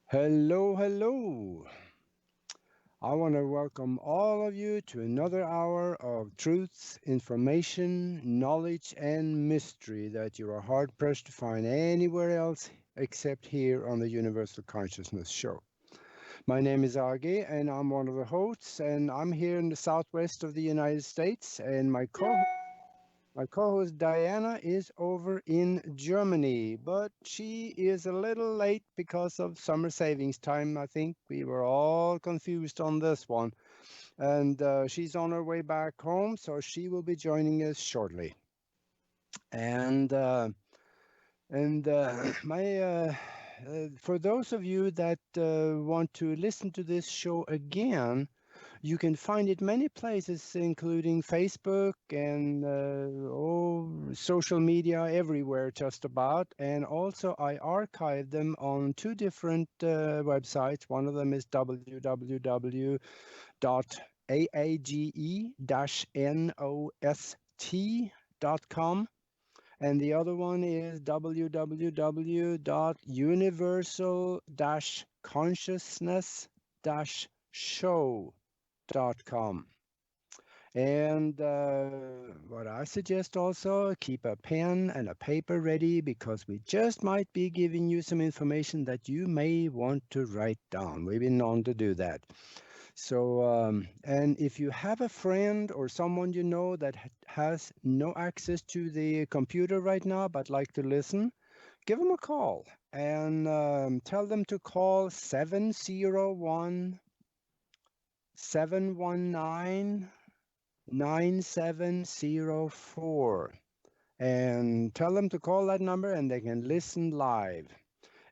Hello, hello. I want to welcome all of you to another hour of truths, information, knowledge, and mystery that you are hard pressed to find anywhere else except here on the Universal Consciousness Show. My name is Aage, and I'm one of the hosts, and I'm here in the southwest of the United States, and my co-host Diana is over in Germany, but she is a little late because of summer savings time. I think we were all confused on this one. And she's on her way back home, so she will be joining us shortly. And my for those of you that want to listen to this show again, you can find it many places, including Facebook and social media everywhere, just about. And also, I archive them on two different websites. One of them is www.aage-nost.com. And the other one is www.universal-consciousness-show.com. And what I suggest also, keep a pen and a paper ready because we just might be giving you some information that you may want to write down. We've been known to do that. So, and if you have a friend or someone you know that has no access to the computer right now but like to listen, give them a call and tell them to call 701 719 9704 and tell them to call that number and they can listen live.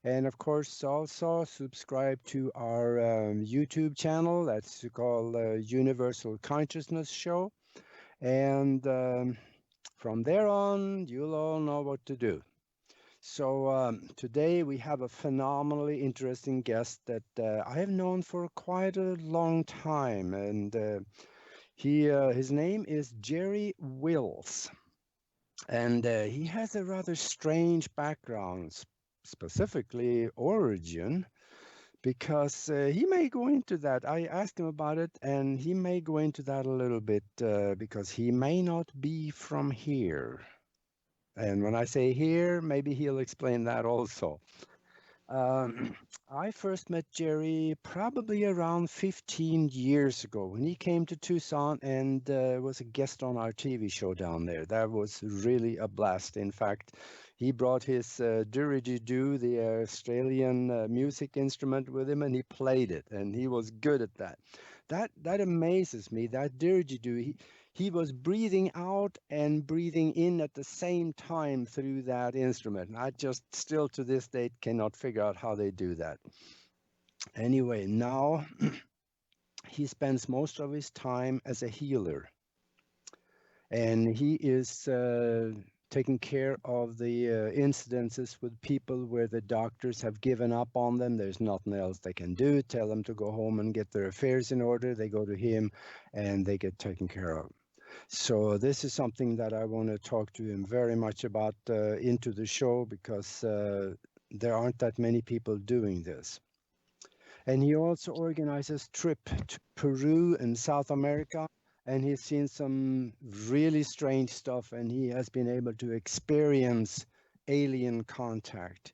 And of course, also subscribe to our YouTube channel. That's called Universal Consciousness Show. And from there on, you'll all know what to do. So today we have a phenomenally interesting guest that I have known for quite a long time. And his name is Jerry Wills. And he has a rather strange background, specifically origin, because he may go into that. I asked him about it, and he may go into that a little bit because he may not be from here. And when I say here, maybe he'll explain that also. Um, I first met Jerry probably around 15 years ago when he came to Tucson and was a guest on our TV show down there. That was really a blast. In fact, he brought his didgeridoo, the Australian music instrument, with him, and he played it, and he was good at that. That amazes me. That didgeridoo, he was breathing out and breathing in at the same time through that instrument. And I just still to this date cannot figure out how they do that. Anyway, now he spends most of his time as a healer. And he is taking care of the incidences with people where the doctors have given up on them. There's nothing else they can do. Tell them to go home and get their affairs in order. They go to him and they get taken care of. So this is something that I want to talk to him very much about into the show because there aren't that many people doing this. And he also organizes trip to Peru and South America, and he's seen some really strange stuff, and he has been able to experience alien contact.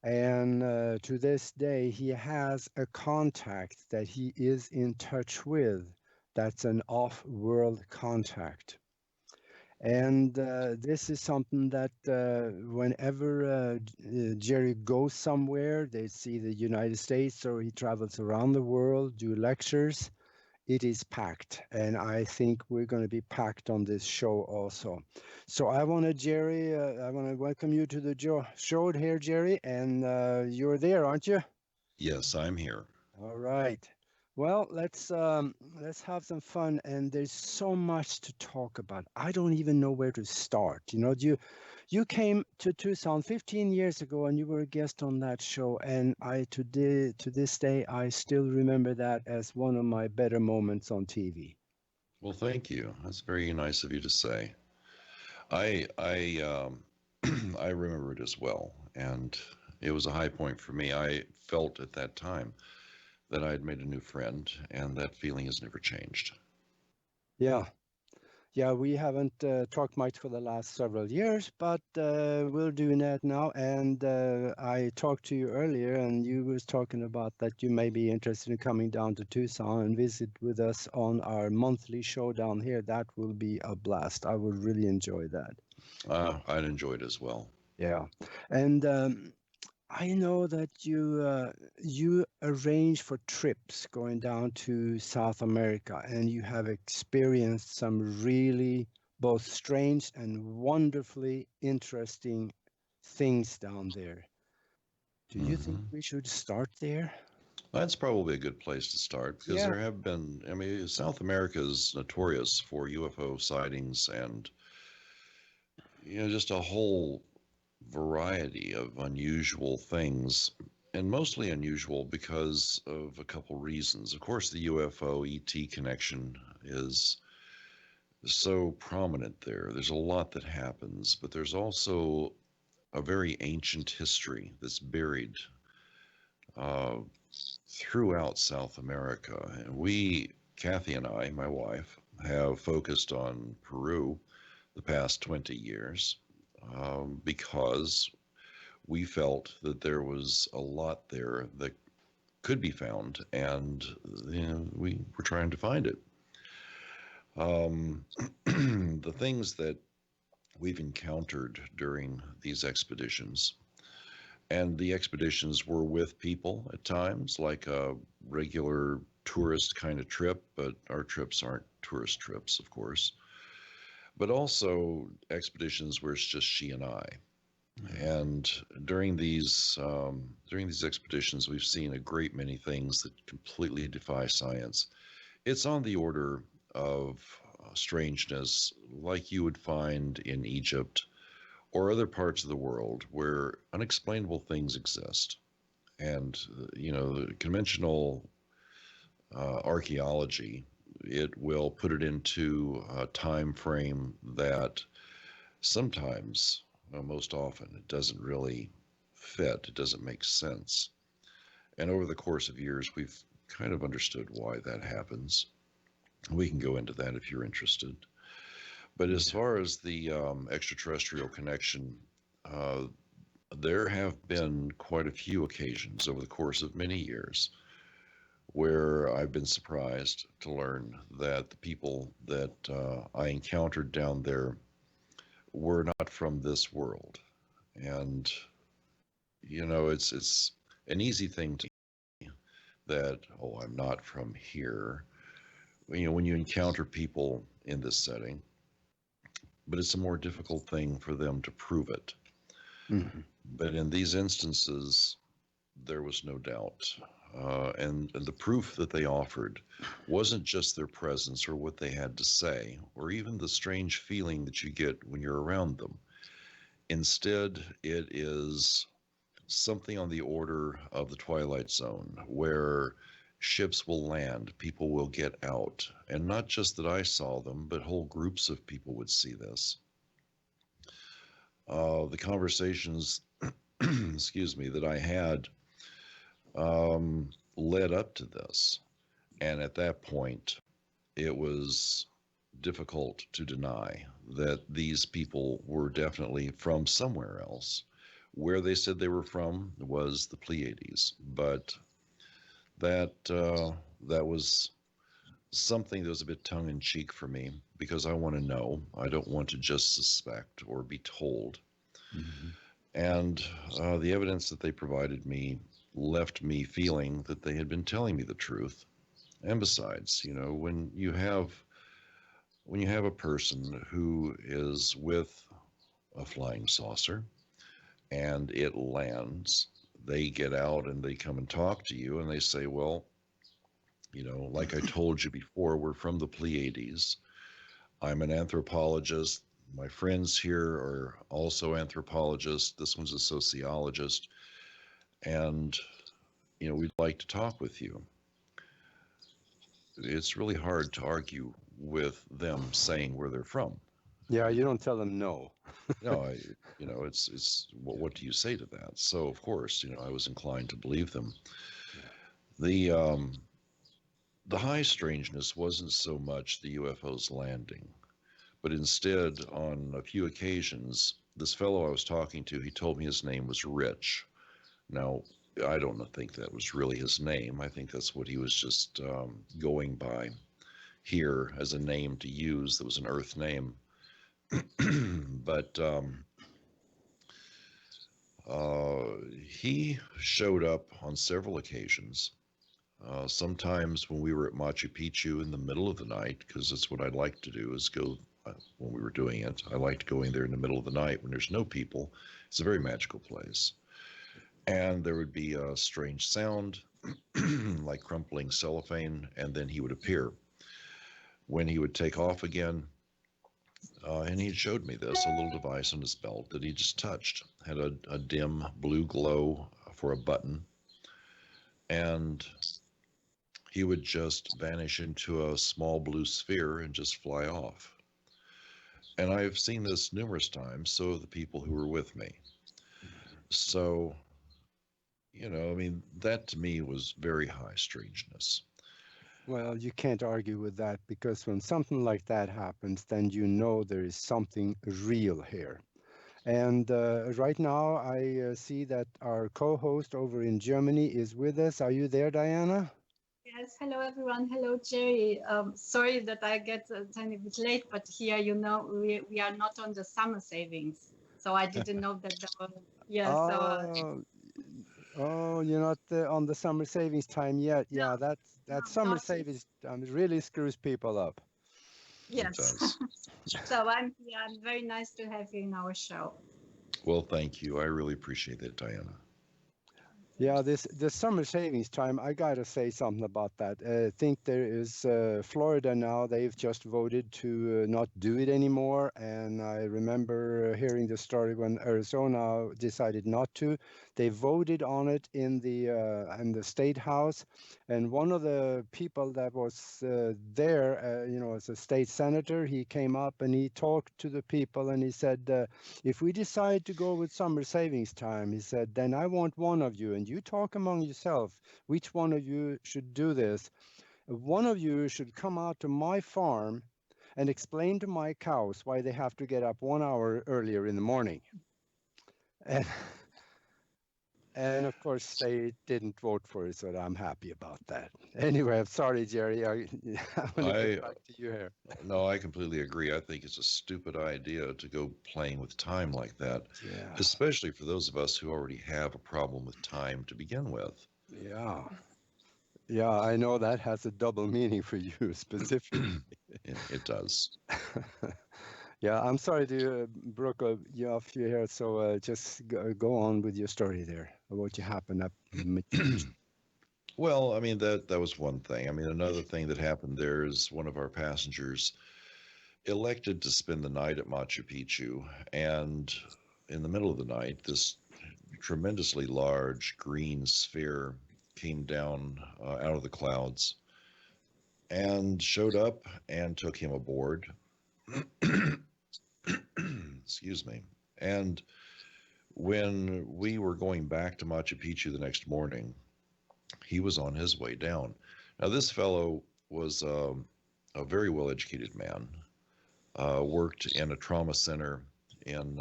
And to this day, he has a contact that he is in touch with. That's an off-world contact. And this is something that whenever Jerry goes somewhere, they see the United States or he travels around the world, do lectures, it is packed. And I think we're going to be packed on this show also. So I want to, Jerry, I want to welcome you to the show here, Jerry. And you're there, aren't you? Yes, I'm here. All right. Well, let's have some fun, and there's so much to talk about. I don't even know where to start. You know, you came to Tucson 15 years ago, and you were a guest on that show, and to this day I still remember that as one of my better moments on TV. Well, thank you. That's very nice of you to say. I I remember it as well, and it was a high point for me. I felt at that time that I had made a new friend, and that feeling has never changed. Yeah. Yeah, we haven't talked much for the last several years, but we're doing that now. And I talked to you earlier, and you was talking about that you may be interested in coming down to Tucson and visit with us on our monthly show down here. That will be a blast. I would really enjoy that. I'd enjoy it as well. Yeah, and I know that you arrange for trips going down to South America, and you have experienced some really both strange and wonderfully interesting things down there. Do you think Hmm. we should start there? That's probably a good place to start because Yeah. there have been, I mean, South America is notorious for UFO sightings and, just a whole variety of unusual things, and mostly unusual because of a couple reasons. Of course, the UFO ET connection is so prominent there. There's a lot that happens, but there's also a very ancient history that's buried uh, throughout South America. And Kathy and I, my wife, have focused on Peru the past 20 years because we felt that there was a lot there that could be found, and we were trying to find it. Um, the things that we've encountered during these expeditions, and the expeditions were with people at times, like a regular tourist kind of trip, but our trips aren't tourist trips, of course, but also expeditions where it's just she and I. Mhm. And during these expeditions, we've seen a great many things that completely defy science. It's on the order of strangeness, like you would find in Egypt or other parts of the world where unexplainable things exist. And the conventional archaeology, it will put it into a time frame that sometimes, most often, it doesn't really fit. It doesn't make sense. And over the course of years, we've kind of understood why that happens. We can go into that if you're interested. But as Yeah. far as the extraterrestrial connection, uh, there have been quite a few occasions over the course of many years where I've been surprised to learn that the people that I encountered down there were not from this world. And it's an easy thing to that, oh, I'm not from here. When you encounter people in this setting, but it's a more difficult thing for them to prove it. Mhm. But in these instances, there was no doubt. And the proof that they offered wasn't just their presence or what they had to say, or even the strange feeling that you get when you're around them. Instead, it is something on the order of the Twilight Zone, where ships will land, people will get out, and not just that I saw them, but whole groups of people would see this. The conversations, excuse me, that I had led up to this, and at that point, it was difficult to deny that these people were definitely from somewhere else. Where they said they were from was the Pleiades, but that was something that was a bit tongue in cheek for me because I want to know. I don't want to just suspect or be told. Mhm. And the evidence that they provided me left me feeling that they had been telling me the truth. And besides, when you have a person who is with a flying saucer and it lands, they get out and they come and talk to you and they say, well, like I told you before, we're from the Pleiades. I'm an anthropologist. My friends here are also anthropologists. This one's a sociologist. And, we'd like to talk with you. It's really hard to argue with them saying where they're from. Yeah, you don't tell them no. No, it's what do you say to that? So of course, I was inclined to believe them. Yeah. The um, the high strangeness wasn't so much the UFOs landing, but instead, on a few occasions, this fellow I was talking to, he told me his name was Rich. Now, I don't think that was really his name. I think that's what he was just going by here as a name to use that was an Earth name. But he showed up on several occasions. Sometimes when we were at Machu Picchu in the middle of the night, because that's what I'd like to do is go when we were doing it. I liked going there in the middle of the night when there's no people. It's a very magical place. And there would be a strange sound like crumpling cellophane, and then he would appear. When he would take off again, and he showed me this, a little device on his belt that he just touched, had a dim blue glow for a button, and he would just vanish into a small blue sphere and just fly off. And I've seen this numerous times, so have the people who were with me. So, I mean, that to me was very high strangeness. Well, you can't argue with that because when something like that happens, then you know there is something real here. And right now, I see that our co host over in Germany is with us. Are you there, Diana? Yes, hello everyone. Hello, Jerry. Sorry that I get a tiny bit late, but here, we are not on the summer savings. So I didn't know that there were, yeah, so Oh, oh, you're not on the summer savings time yet. no, Yeah, that no, summer not yet. savings really screws people up. It Yes. does. So I'm here. I'm very nice to have you in our show. Well, thank you. I really appreciate that, Diana. Yeah, this summer savings time, I gotta say something about that. I think there is Florida now. They've just voted to not do it anymore, and I remember hearing the story when Arizona decided not to. They voted on it in the state house, and one of the people that was there, as a state senator, he came up and he talked to the people and he said, if we decide to go with summer savings time, he said, then I want one of you, and you talk among yourself which one of you should do this. One of you should come out to my farm and explain to my cows why they have to get up 1 hour earlier in the morning. And and of course they didn't vote for it, so I'm happy about that. Anyway, I'm sorry, Jerry. I want to get I back to you here. No, I completely agree. I think it's a stupid idea to go playing with time like that, Yeah, especially for those of us who already have a problem with time to begin with. yeah, yeah. I know that has a double meaning for you specifically. It does. Yeah, I'm sorry to broke you off here. So just go on with your story there of what you happened up in Machu Picchu. Well, I mean that was one thing. I mean another thing that happened there is one of our passengers elected to spend the night at Machu Picchu, and in the middle of the night, this tremendously large green sphere came down out of the clouds and showed up and took him aboard. Excuse me. And when we were going back to Machu Picchu the next morning, he was on his way down. Now, this fellow was a very well educated man, worked in a trauma center in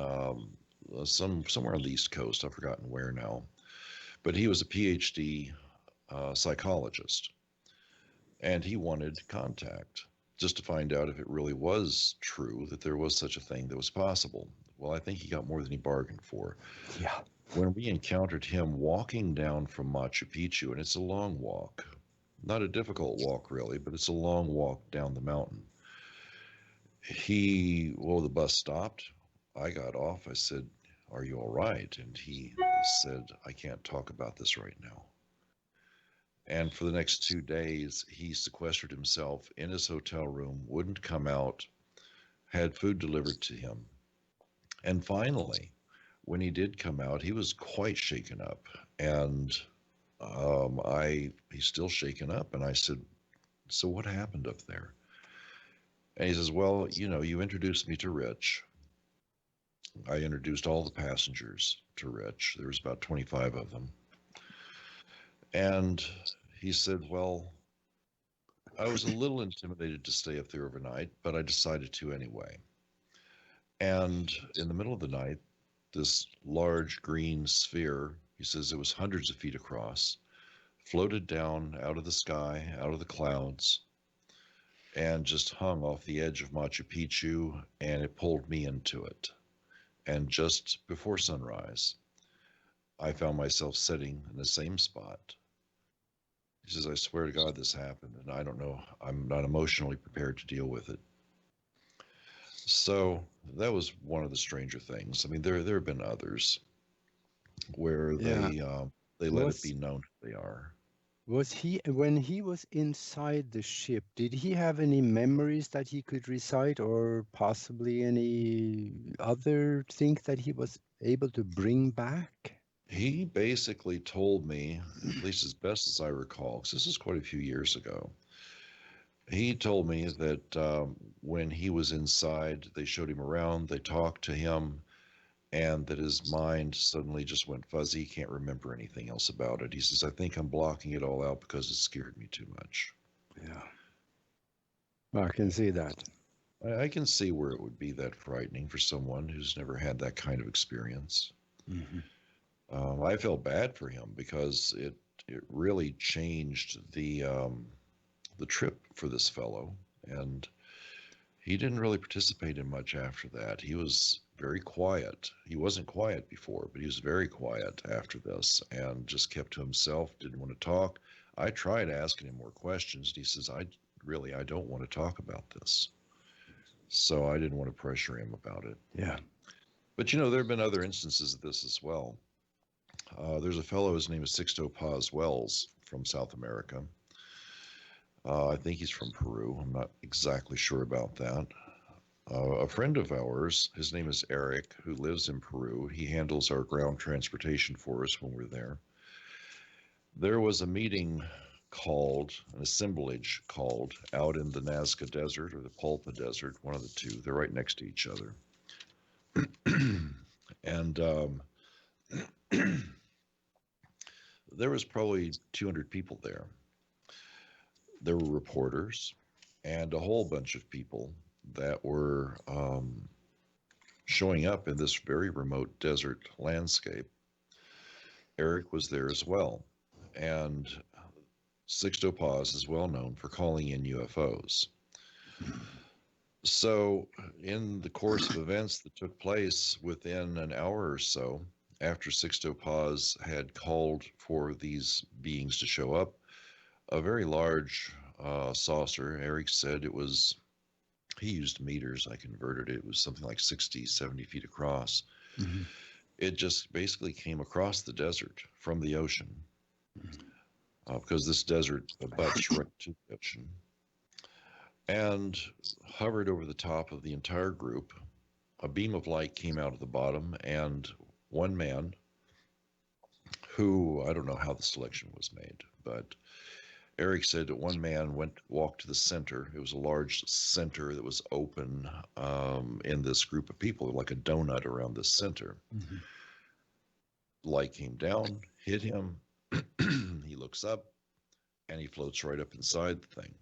somewhere on the East Coast. I've forgotten where now. But he was a PhD psychologist, and he wanted contact just to find out if it really was true that there was such a thing that was possible. Well, I think he got more than he bargained for. Yeah. When we encountered him walking down from Machu Picchu, and it's a long walk, not a difficult walk really, but it's a long walk down the mountain. The bus stopped. I got off. I said, "Are you all right?" And he said, "I can't talk about this right now." And for the next 2 days, he sequestered himself in his hotel room, wouldn't come out, had food delivered to him. And finally, when he did come out, he was quite shaken up. And he's still shaken up. And I said, "So what happened up there?" And he says, well, you introduced me to Rich. I introduced all the passengers to Rich. There was about 25 of them. And he said, well, I was a little intimidated to stay up there overnight, but I decided to anyway. And in the middle of the night, this large green sphere, he says it was hundreds of feet across, floated down out of the sky, out of the clouds, and just hung off the edge of Machu Picchu, and it pulled me into it. And just before sunrise, I found myself sitting in the same spot. He says, I swear to God this happened, and I don't know, I'm not emotionally prepared to deal with it. So that was one of the stranger things. I mean, there have been others where Yeah. they let it be known who they are. Was he, when he was inside the ship, did he have any memories that he could recite, or possibly any other things that he was able to bring back? He basically told me, at least as best as I recall, because this is quite a few years ago, he told me that when he was inside, they showed him around, they talked to him, and that his mind suddenly just went fuzzy. He can't remember anything else about it. He says, I think I'm blocking it all out because it scared me too much. Yeah. I can see that. I can see where it would be that frightening for someone who's never had that kind of experience. Mm-hmm. I felt bad for him because it really changed the trip for this fellow, and he didn't really participate in much after that. He was very quiet. He wasn't quiet before, but he was very quiet after this and just kept to himself, didn't want to talk. I tried asking him more questions, and he says, I don't want to talk about this. So I didn't want to pressure him about it. Yeah. But there have been other instances of this as well. There's a fellow, his name is Sixto Paz Wells from South America. I think he's from Peru. I'm not exactly sure about that. A friend of ours, his name is Eric, who lives in Peru. He handles our ground transportation for us when we're there. There was a meeting called, an assemblage called, out in the Nazca Desert or the Pulpa Desert, one of the two. They're right next to each other. And there was probably 200 people there. There were reporters and a whole bunch of people that were showing up in this very remote desert landscape. Eric was there as well. And Sixto Paz is well known for calling in UFOs. So, in the course of events that took place within an hour or so, after Sixto Paz had called for these beings to show up, a very large saucer, Eric said it was, he used meters, I converted it, it was something like 60, 70 feet across. Mm-hmm. It just basically came across the desert from the ocean, because this desert abuts right to the ocean, and hovered over the top of the entire group. A beam of light came out of the bottom, and one man, who, I don't know how the selection was made, but Eric said that one man walked to the center. It was a large center that was open in this group of people, like a donut around the center. Mm-hmm. Light came down, hit him. He looks up, and he floats right up inside the thing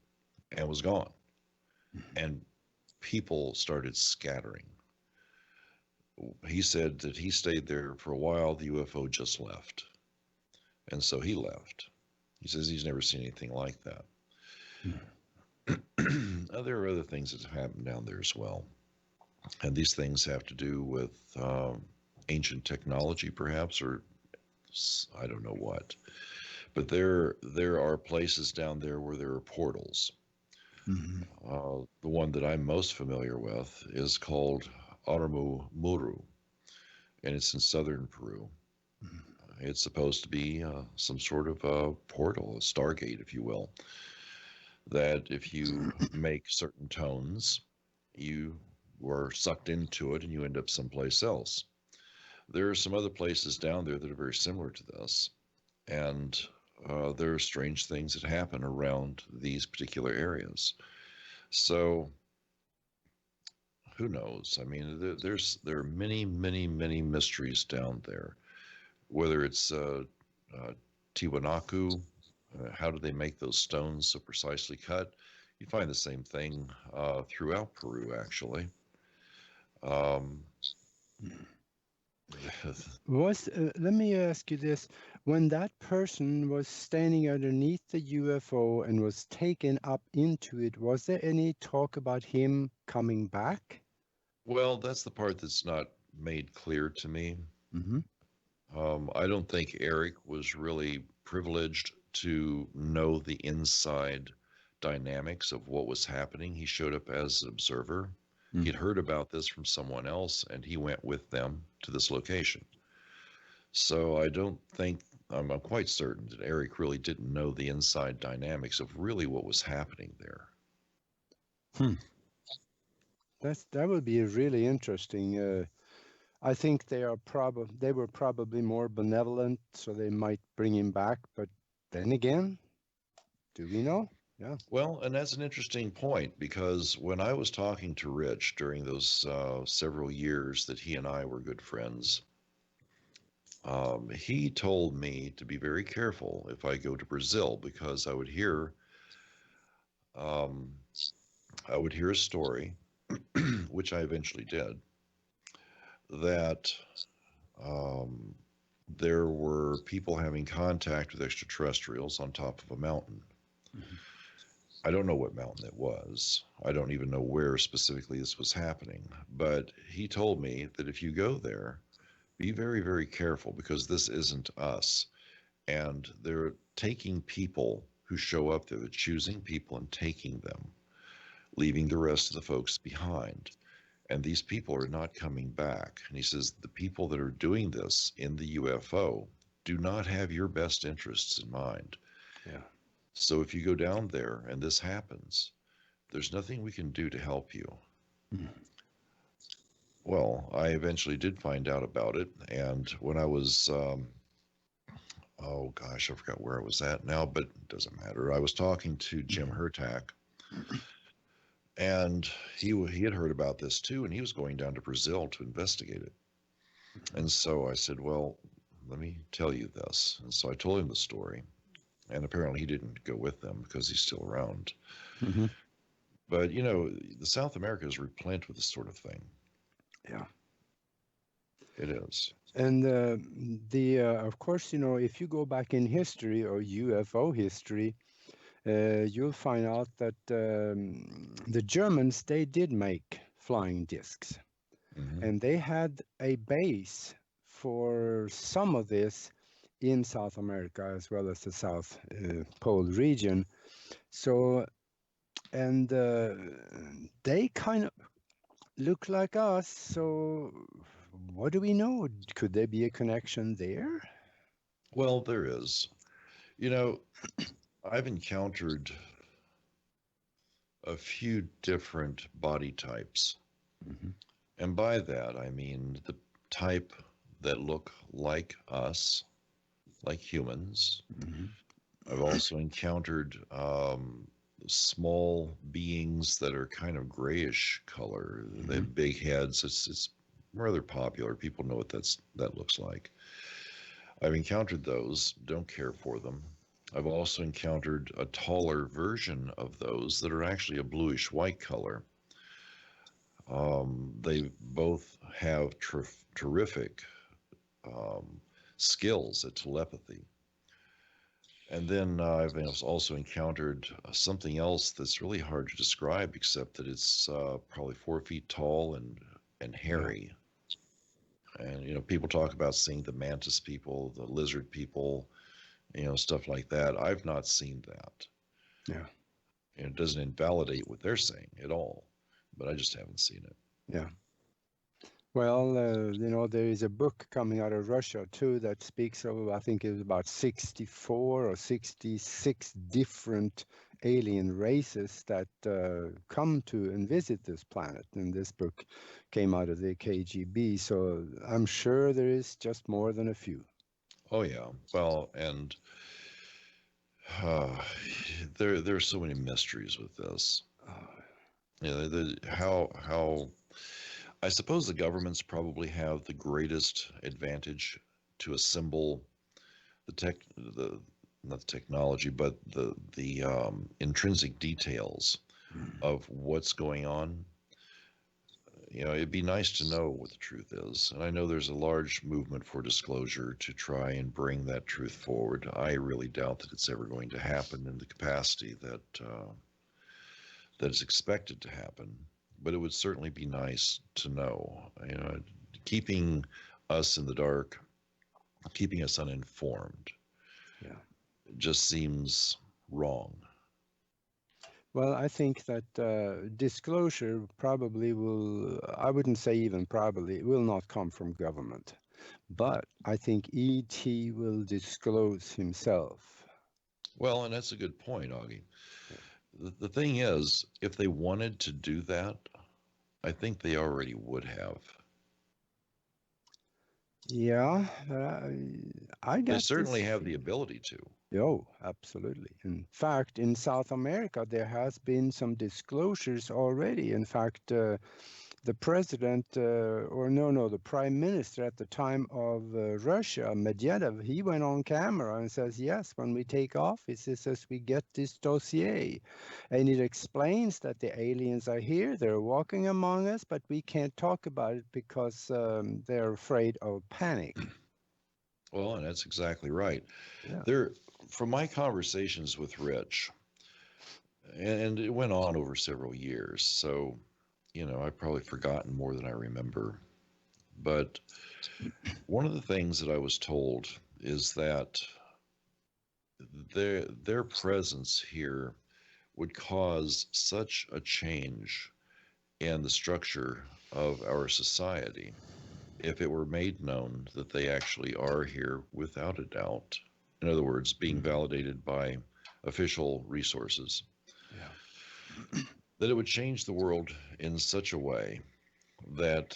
and was gone. And people started scattering. He said that he stayed there for a while. The UFO just left. And so he left. He says he's never seen anything like that. There are other things that have happened down there as well. And these things have to do with ancient technology, perhaps, or I don't know what. But there are places down there where there are portals. Mm-hmm. The one that I'm most familiar with is called Aramu Muru, and it's in southern Peru. It's supposed to be some sort of a portal, a stargate, if you will, that if you make certain tones, you were sucked into it and you end up someplace else. There are some other places down there that are very similar to this, and there are strange things that happen around these particular areas. So who knows? I mean, there are many, many, many mysteries down there. Whether it's Tiwanaku, how do they make those stones so precisely cut? You find the same thing throughout Peru, actually. Um, Let me ask you this. When that person was standing underneath the UFO and was taken up into it, was there any talk about him coming back? well, that's the part that's not made clear to me. Mm-hmm. I don't think Eric was really privileged to know the inside dynamics of what was happening. He showed up as an observer. He'd heard about this from someone else, and he went with them to this location. So I don't think, I'm quite certain that Eric really didn't know the inside dynamics of really what was happening there. That would be really interesting. I think they were probably more benevolent, so they might bring him back. But then again, do we know? Yeah. Well, and that's an interesting point because when I was talking to Rich during those several years that he and I were good friends, he told me to be very careful if I go to Brazil because um, I would hear a story, which I eventually did, that um, there were people having contact with extraterrestrials on top of a mountain. Mhm. I don't know what mountain it was. I don't even know where specifically this was happening. But he told me that if you go there, be very, very careful because this isn't us. And they're taking people who show up there, they're choosing people and taking them, leaving the rest of the folks behind. And these people are not coming back. And he says the people that are doing this in the UFO do not have your best interests in mind. Yeah. So if you go down there and this happens, there's nothing we can do to help you. Mm. Well, I eventually did find out about it. And when I was, oh gosh, I forgot where I was at now, but it doesn't matter. I was talking to Jim Hertak, and he had heard about this too, and he was going down to Brazil to investigate it. And so I said, well, let me tell you this. And so I told him the story. And apparently he didn't go with them because he's still around. Mm-hmm. But, you know, the South America is replete with this sort of thing. Yeah. It is. And of course, if you go back in history or UFO history, you'll find out that the Germans, they did make flying discs. Mm-hmm. And they had a base for some of this in South America as well as the South Pole region. So, and they kind of look like us. So, what do we know? Could there be a connection there? Well, there is. You know, I've encountered a few different body types. Mm-hmm. And by that, I mean the type that look like us, like humans. Mm-hmm. I've also encountered small beings that are kind of grayish color. They have big heads. It's rather popular. People know what that looks like. I've encountered those. Don't care for them. I've also encountered a taller version of those that are actually a bluish white color. They both have terrific skills at telepathy. And then I've also encountered something else that's really hard to describe, except that it's probably 4 feet tall and hairy. And you know, people talk about seeing the mantis people, the lizard people, you know, stuff like that. I've not seen that. Yeah. And it doesn't invalidate what they're saying at all, but I just haven't seen it. Yeah. Well, there is a book coming out of Russia too that speaks of, I think it was about 64 or 66 different alien races that come to and visit this planet. And this book came out of the KGB. So I'm sure there is just more than a few. Oh yeah. Well, and uh, there are so many mysteries with this. You know, how I suppose the governments probably have the greatest advantage to assemble the not the technology, but the intrinsic details of what's going on. It'd be nice to know what the truth is. And I know there's a large movement for disclosure to try and bring that truth forward. I really doubt that it's ever going to happen in the capacity that is expected to happen. But it would certainly be nice to know. Keeping us in the dark, keeping us uninformed, Yeah. just seems wrong. Well, I think that disclosure probably will, I wouldn't say even probably, it will not come from government. But I think ET will disclose himself. Well, and that's a good point, Augie. The thing is, if they wanted to do that, I think they already would have. Yeah, I They got this certainly have the feeling. ability to. Oh, absolutely. In fact, in South America, there has been some disclosures already. In fact, the president, the prime minister at the time of Russia, Medvedev, he went on camera and says, yes, when we take office, he says we get this dossier. And it explains that the aliens are here, they're walking among us, but we can't talk about it because they're afraid of panic. Well, and that's exactly right. Yeah. There, from my conversations with Rich, and it went on over several years, so I've probably forgotten more than I remember. But one of the things that I was told is that their presence here would cause such a change in the structure of our society if it were made known that they actually are here without a doubt. In other words, being validated by official resources. Yeah. That it would change the world in such a way that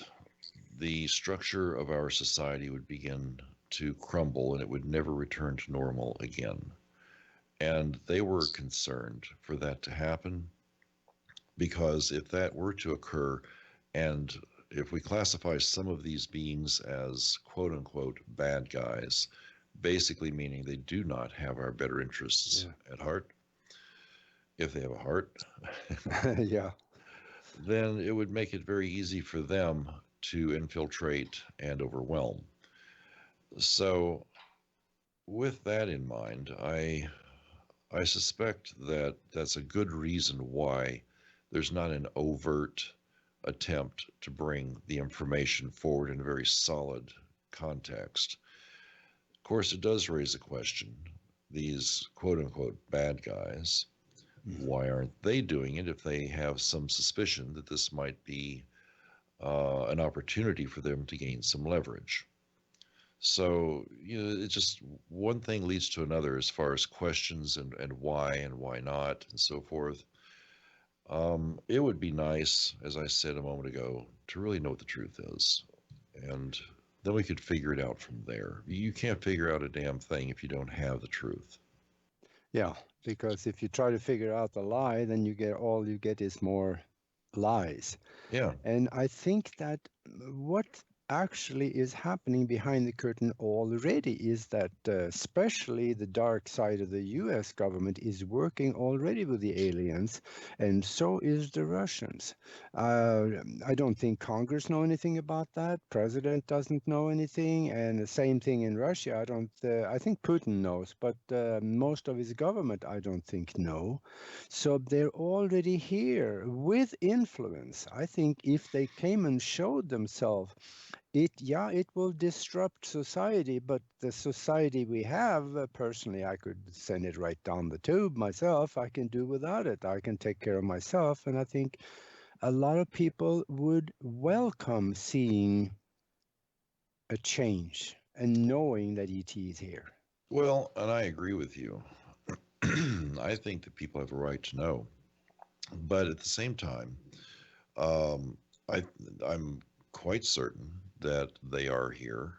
the structure of our society would begin to crumble and it would never return to normal again. And they were concerned for that to happen because if that were to occur, and if we classify some of these beings as quote unquote bad guys, basically meaning they do not have our better interests at heart, if they have a heart, Yeah. then it would make it very easy for them to infiltrate and overwhelm. So, with that in mind, I suspect that that's a good reason why there's not an overt attempt to bring the information forward in a very solid context. Of course, it does raise a question. These quote unquote bad guys, why aren't they doing it if they have some suspicion that this might be an opportunity for them to gain some leverage? So, it's just one thing leads to another as far as questions and why not and so forth. It would be nice, as I said a moment ago, to really know what the truth is. And then we could figure it out from there. You can't figure out a damn thing if you don't have the truth. Yeah, because if you try to figure out the lie, then all you get is more lies. Yeah. And I think that what actually is happening behind the curtain already is that especially the dark side of the US government is working already with the aliens, and so is the Russians. I don't think Congress know anything about that. President doesn't know anything, and the same thing in Russia. I think Putin knows, but most of his government I don't think know. So they're already here with influence. I think if they came and showed themselves, it will disrupt society, but the society we have, personally, I could send it right down the tube myself. I can do without it. I can take care of myself. And I think a lot of people would welcome seeing a change and knowing that ET is here. Well, and I agree with you. I think that people have a right to know. But at the same time, um, I'm quite certain that they are here.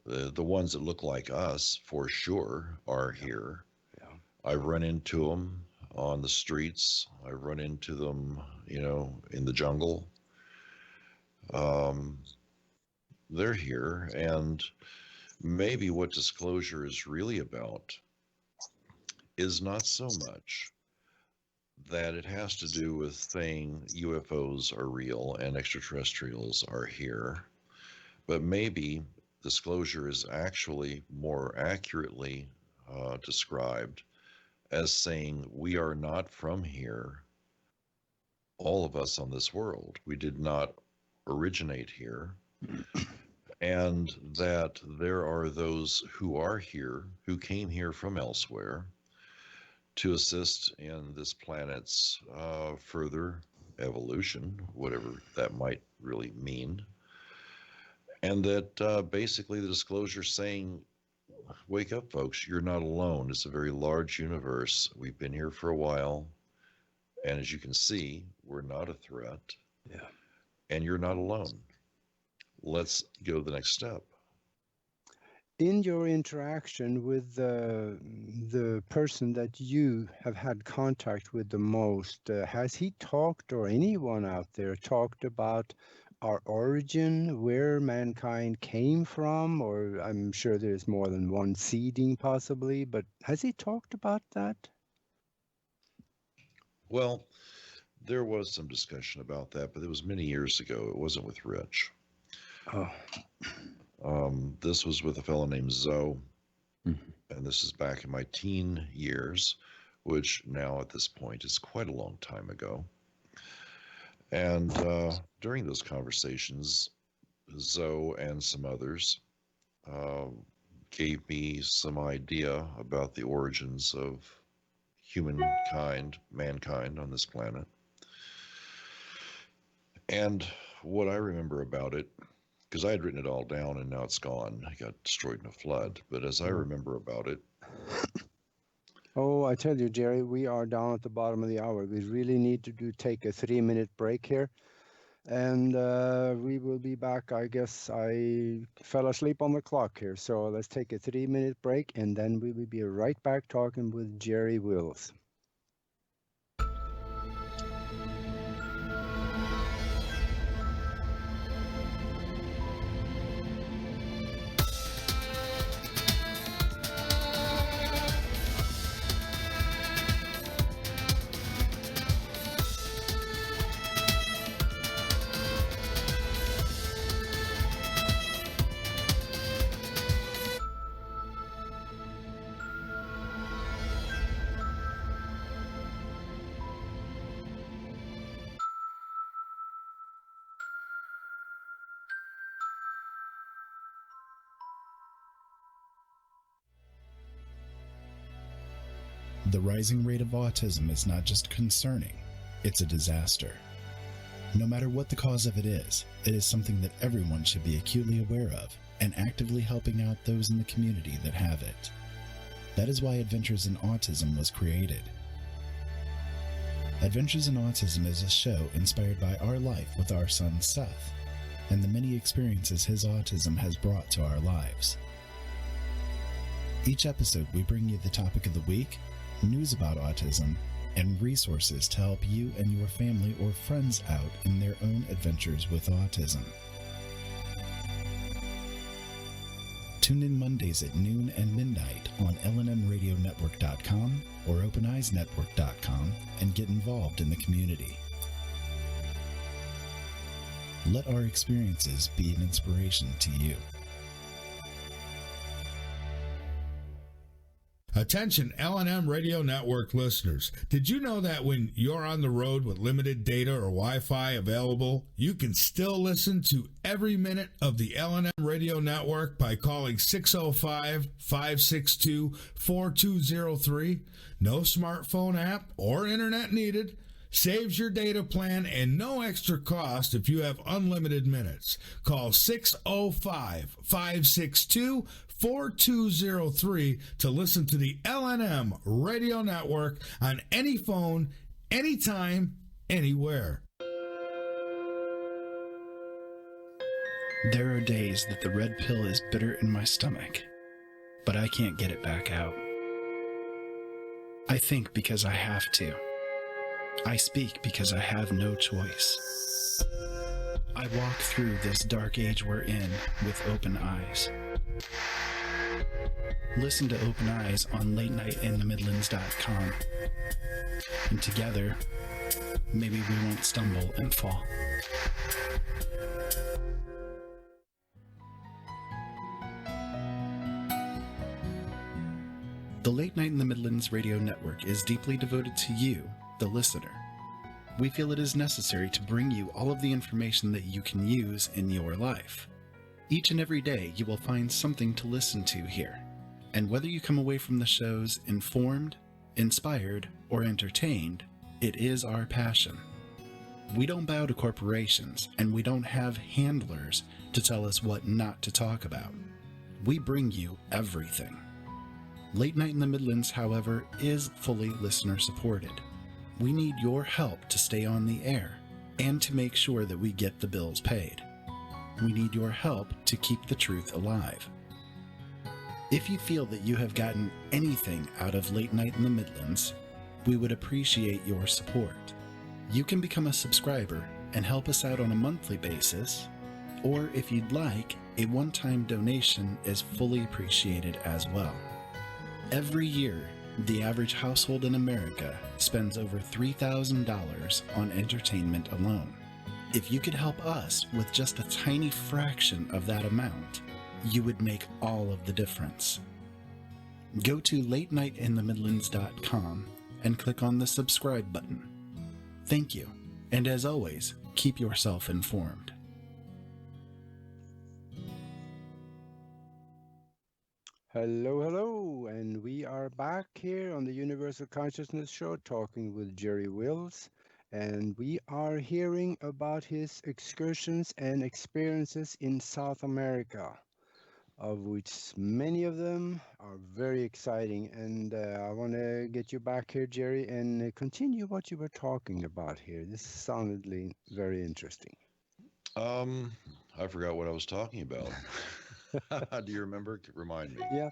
The ones that look like us, for sure, are here. Yeah. I've run into them on the streets. I've run into them, in the jungle. They're here, and maybe what disclosure is really about is not so much that it has to do with saying UFOs are real and extraterrestrials are here, but maybe disclosure is actually more accurately described as saying we are not from here, all of us on this world. We did not originate here, and that there are those who are here, who came here from elsewhere, to assist in this planet's further evolution, whatever that might really mean. And that basically the disclosure saying, wake up, folks, you're not alone. It's a very large universe. We've been here for a while. And as you can see, we're not a threat. Yeah. And you're not alone. Let's go to the next step. In your interaction with the person that you have had contact with the most, has he talked, or anyone out there talked about our origin, where mankind came from? Or I'm sure there's more than one seeding possibly, but has he talked about that? Well, there was some discussion about that, but it was many years ago. It wasn't with Rich. Oh. This was with a fellow named Zoe, Mm-hmm. and this is back in my teen years, which now at this point is quite a long time ago. And during those conversations, Zoe and some others gave me some idea about the origins of mankind on this planet. And what I remember about it, because I had written it all down and now it's gone. It got destroyed in a flood. But as I remember about it. Oh, I tell you, Jerry, we are down at the bottom of the hour. We really need to take a 3-minute break here. And we will be back. I guess I fell asleep on the clock here. So let's take a 3-minute break, and then we will be right back talking with Jerry Wills. The rising rate of autism is not just concerning, it's a disaster. No matter what the cause of it is something that everyone should be acutely aware of and actively helping out those in the community that have it. That is why Adventures in Autism was created. Adventures in Autism is a show inspired by our life with our son Seth, and the many experiences his autism has brought to our lives. Each episode we bring you the topic of the week, news about autism, and resources to help you and your family or friends out in their own adventures with autism. Tune in Mondays at noon and midnight on lnmradionetwork.com or openeyesnetwork.com and get involved in the community. Let our experiences be an inspiration to you. Attention L&M Radio Network listeners. Did you know that when you're on the road with limited data or Wi-Fi available, you can still listen to every minute of the L&M Radio Network by calling 605-562-4203? No smartphone app or internet needed. Saves your data plan and no extra cost if you have unlimited minutes. Call 605-562-4203 to listen to the L&M Radio Network on any phone, anytime, anywhere. There are days that the red pill is bitter in my stomach, but I can't get it back out. I think because I have to. I speak because I have no choice. I walk through this dark age we're in with open eyes. Listen to Open Eyes on latenightinthemidlands.com. And together, maybe we won't stumble and fall. The Late Night in the Midlands radio network is deeply devoted to you, the listener. We feel it is necessary to bring you all of the information that you can use in your life. Each and every day, you will find something to listen to here. And whether you come away from the shows informed, inspired, or entertained, it is our passion. We don't bow to corporations, and we don't have handlers to tell us what not to talk about. We bring you everything. Late Night in the Midlands, however, is fully listener supported. We need your help to stay on the air and to make sure that we get the bills paid. We need your help to keep the truth alive. If you feel that you have gotten anything out of Late Night in the Midlands, we would appreciate your support. You can become a subscriber and help us out on a monthly basis, or if you'd like, a one-time donation is fully appreciated as well. Every year, the average household in America spends over $3,000 on entertainment alone. If you could help us with just a tiny fraction of that amount, you would make all of the difference. Go to latenightinthemidlands.com and click on the subscribe button. Thank you, and as always, keep yourself informed. Hello, and we are back here on the Universal Consciousness Show talking with Jerry Wills, and we are hearing about his excursions and experiences in South America, of which many of them are very exciting. And I want to get you back here, Jerry, and continue what you were talking about here. This sounded very interesting. I forgot what I was talking about. Do you remember? Remind me. Yeah,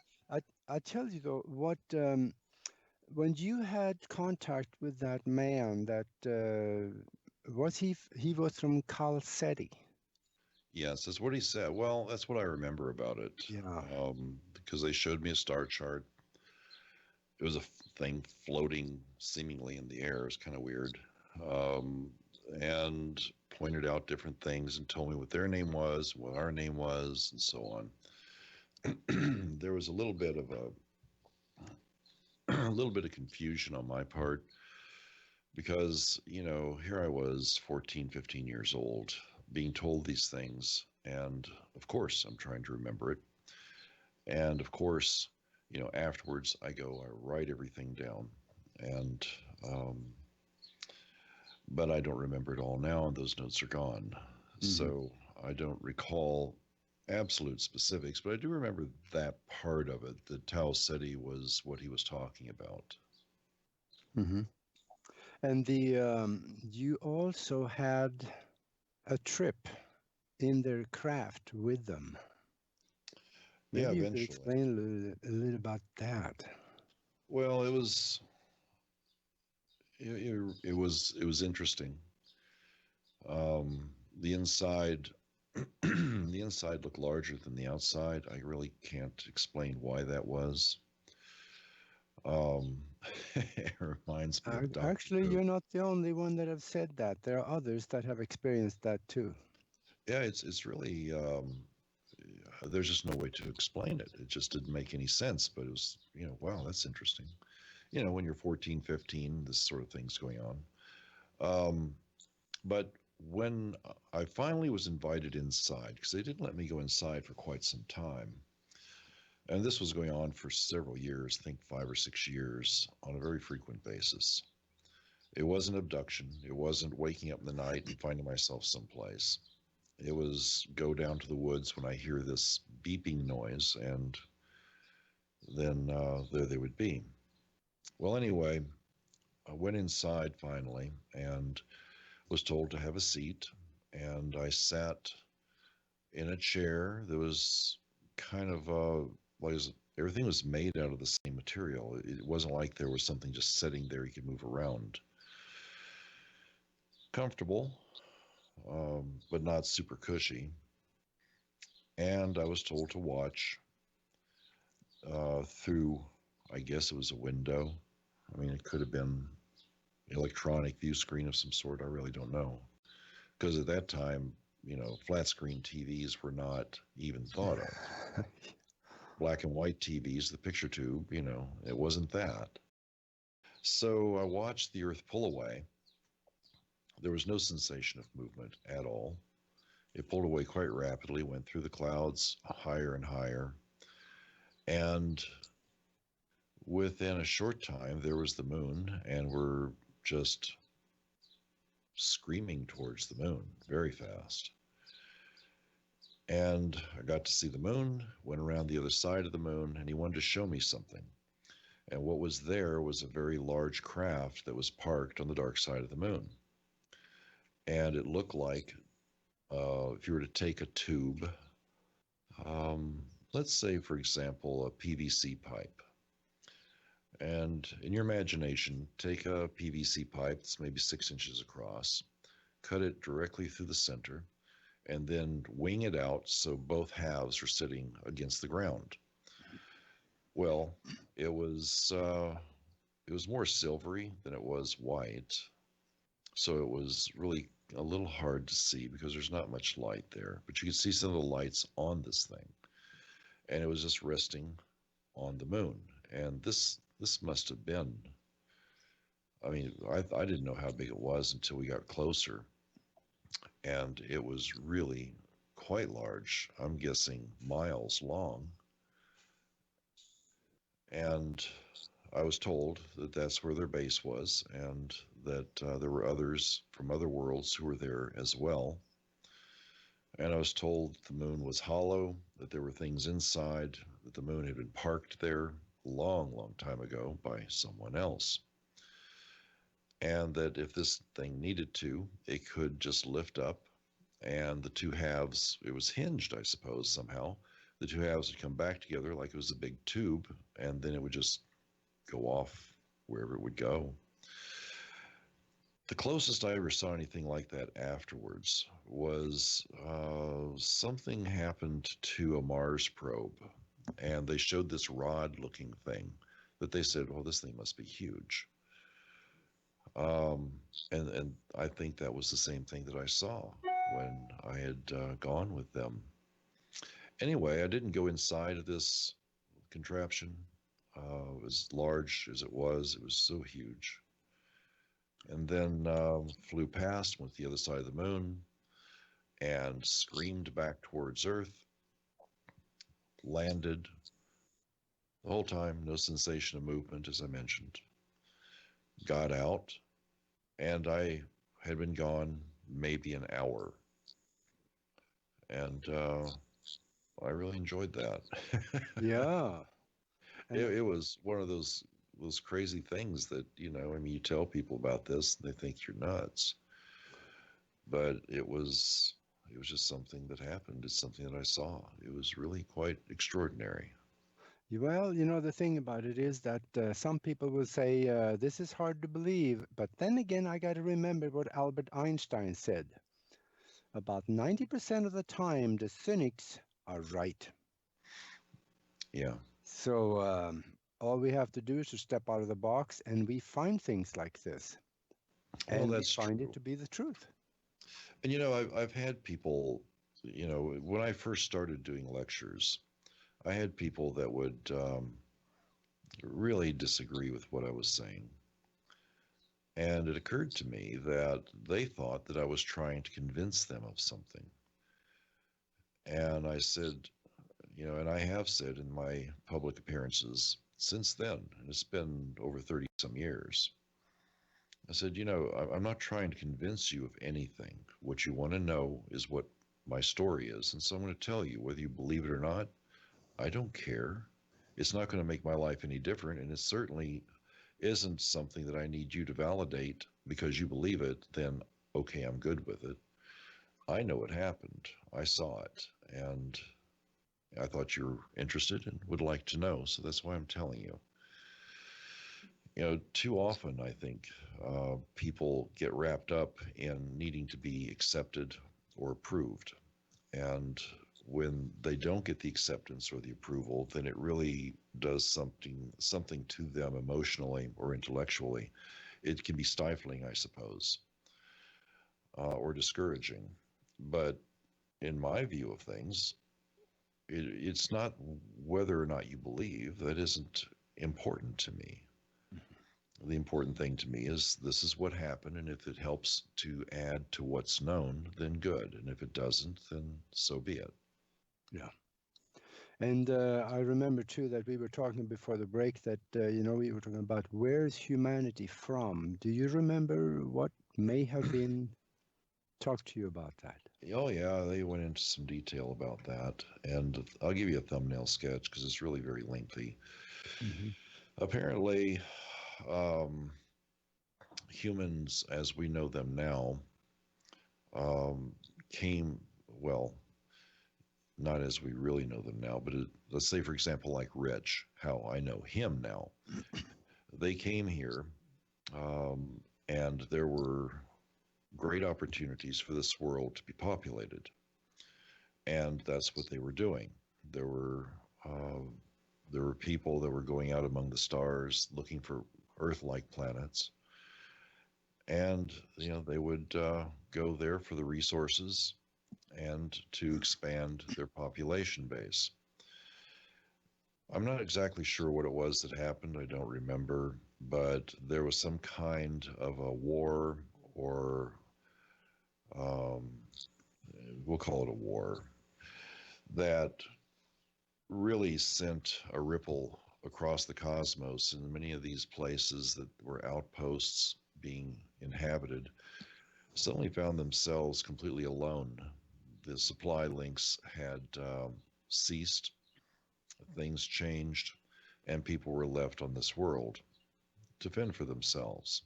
I tell you though, what when you had contact with that man, that he was from Calcetti. Yes, that's what he said. Well, that's what I remember about it. Yeah. Because they showed me a star chart. It was a thing floating seemingly in the air. It was kind of weird. And pointed out different things and told me what their name was, what our name was, and so on. There was a little bit of confusion on my part because, here I was 14, 15 years old being told these things. And of course, I'm trying to remember it. And of course, afterwards I write everything down. And, but I don't remember it all now, and those notes are gone. Mm-hmm. So I don't recall absolute specifics, but I do remember that part of it, that Tau Ceti was what he was talking about. Mm-hmm. And you also had a trip in their craft with them. Maybe you could explain a little about that. Well, it was interesting. The inside looked larger than the outside. I really can't explain why that was. It reminds me of actually, you're not the only one that have said that. There are others that have experienced that too. Yeah, it's really there's just no way to explain it. It just didn't make any sense. But it was, wow, that's interesting. When you're 14, 15, this sort of thing's going on. But when I finally was invited inside, because they didn't let me go inside for quite some time, and this was going on for several years, I think 5 or 6 years, on a very frequent basis. It wasn't abduction. It wasn't waking up in the night and finding myself someplace. It was go down to the woods when I hear this beeping noise, and then there they would be. Well, anyway, I went inside finally and was told to have a seat, and I sat in a chair that was kind of everything was made out of the same material. It wasn't like there was something just sitting there you could move around. Comfortable, but not super cushy. And I was told to watch through, I guess it was a window. I mean, it could have been electronic view screen of some sort. I really don't know. Because at that time, flat screen TVs were not even thought of. Black and white TVs, the picture tube, it wasn't that. So I watched the Earth pull away. There was no sensation of movement at all. It pulled away quite rapidly, went through the clouds higher and higher. And within a short time, there was the moon, and we're just screaming towards the moon very fast. And I got to see the moon, went around the other side of the moon, and he wanted to show me something. And what was there was a very large craft that was parked on the dark side of the moon. And it looked like if you were to take a tube, let's say, for example, a PVC pipe. And in your imagination, take a PVC pipe that's maybe 6 inches across, cut it directly through the center, and then wing it out so both halves are sitting against the ground. Well, it was more silvery than it was white, so it was really a little hard to see because there's not much light there. But you could see some of the lights on this thing, and it was just resting on the moon. And this must have been, I mean, I didn't know how big it was until we got closer. And it was really quite large. I'm guessing miles long. And I was told that that's where their base was, and that there were others from other worlds who were there as well. And I was told the moon was hollow, that there were things inside, that the moon had been parked there a long, long time ago by someone else. And that if this thing needed to, it could just lift up, and the two halves, it was hinged, I suppose, somehow. The two halves would come back together like it was a big tube, and then it would just go off wherever it would go. The closest I ever saw anything like that afterwards was something happened to a Mars probe, and they showed this rod-looking thing that they said, well, this thing must be huge. And I think that was the same thing that I saw when I had gone with them. Anyway, I didn't go inside of this contraption. As large as it was so huge. And then flew past, went to the other side of the moon, and screamed back towards Earth, landed. The whole time, no sensation of movement, as I mentioned. Got out, and I had been gone maybe an hour. And I really enjoyed that. Yeah. It was one of those crazy things that, I mean, you tell people about this and they think you're nuts. But it was just something that happened. It's something that I saw. It was really quite extraordinary. Well, the thing about it is that some people will say, this is hard to believe. But then again, I got to remember what Albert Einstein said. About 90% of the time, the cynics are right. Yeah. So all we have to do is to step out of the box, and we find things like this. Well, And that's we find true. it to be the truth. And, I've had people, when I first started doing lectures, I had people that would really disagree with what I was saying. And it occurred to me that they thought that I was trying to convince them of something. And I said, and I have said in my public appearances since then, and it's been over 30 some years, I said, I'm not trying to convince you of anything. What you want to know is what my story is. And so I'm going to tell you, whether you believe it or not, I don't care. It's not going to make my life any different. And it certainly isn't something that I need you to validate because you believe it. Then, okay, I'm good with it. I know what happened. I saw it. And I thought you were interested and would like to know. So that's why I'm telling you. Too often, I think, people get wrapped up in needing to be accepted or approved. And when they don't get the acceptance or the approval, then it really does something to them emotionally or intellectually. It can be stifling, I suppose, or discouraging. But in my view of things, it's not whether or not you believe that isn't important to me. The important thing to me is this is what happened, and if it helps to add to what's known, then good. And if it doesn't, then so be it. Yeah. And I remember too that we were talking before the break that, we were talking about where's humanity from? Do you remember what may have been talked to you about that? Oh, yeah, they went into some detail about that. And I'll give you a thumbnail sketch because it's really very lengthy. Mm-hmm. Apparently, humans as we know them now came, well, not as we really know them now, but let's say, for example, like Rich, how I know him now. They came here, and there were great opportunities for this world to be populated. And that's what they were doing. There were people that were going out among the stars looking for Earth-like planets, and they would go there for the resources and to expand their population base. I'm not exactly sure what it was that happened. I don't remember, but there was some kind of a war, or we'll call it a war, that really sent a ripple across the cosmos, and many of these places that were outposts being inhabited suddenly found themselves completely alone. The supply links had ceased, things changed, and people were left on this world to fend for themselves.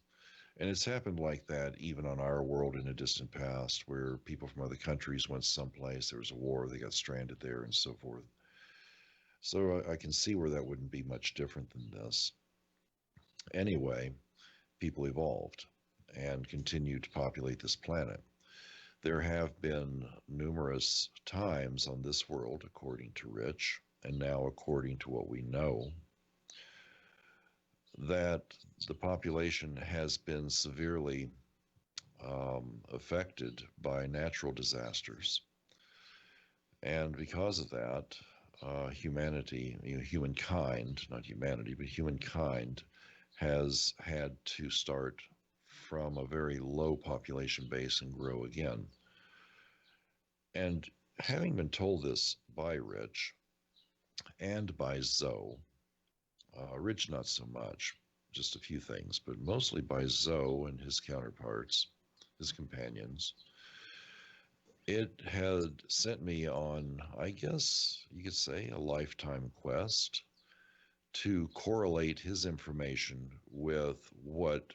And it's happened like that even on our world in a distant past, where people from other countries went someplace, there was a war, they got stranded there, and so forth. So I can see where that wouldn't be much different than this. Anyway, people evolved and continued to populate this planet. There have been numerous times on this world, according to Rich, and now according to what we know, that the population has been severely affected by natural disasters. And because of that, humanity, humankind, not humanity, but humankind has had to start from a very low population base and grow again. And having been told this by Rich and by Zoe, Rich not so much, just a few things, but mostly by Zoe and his counterparts, his companions, it had sent me on, I guess you could say, a lifetime quest to correlate his information with what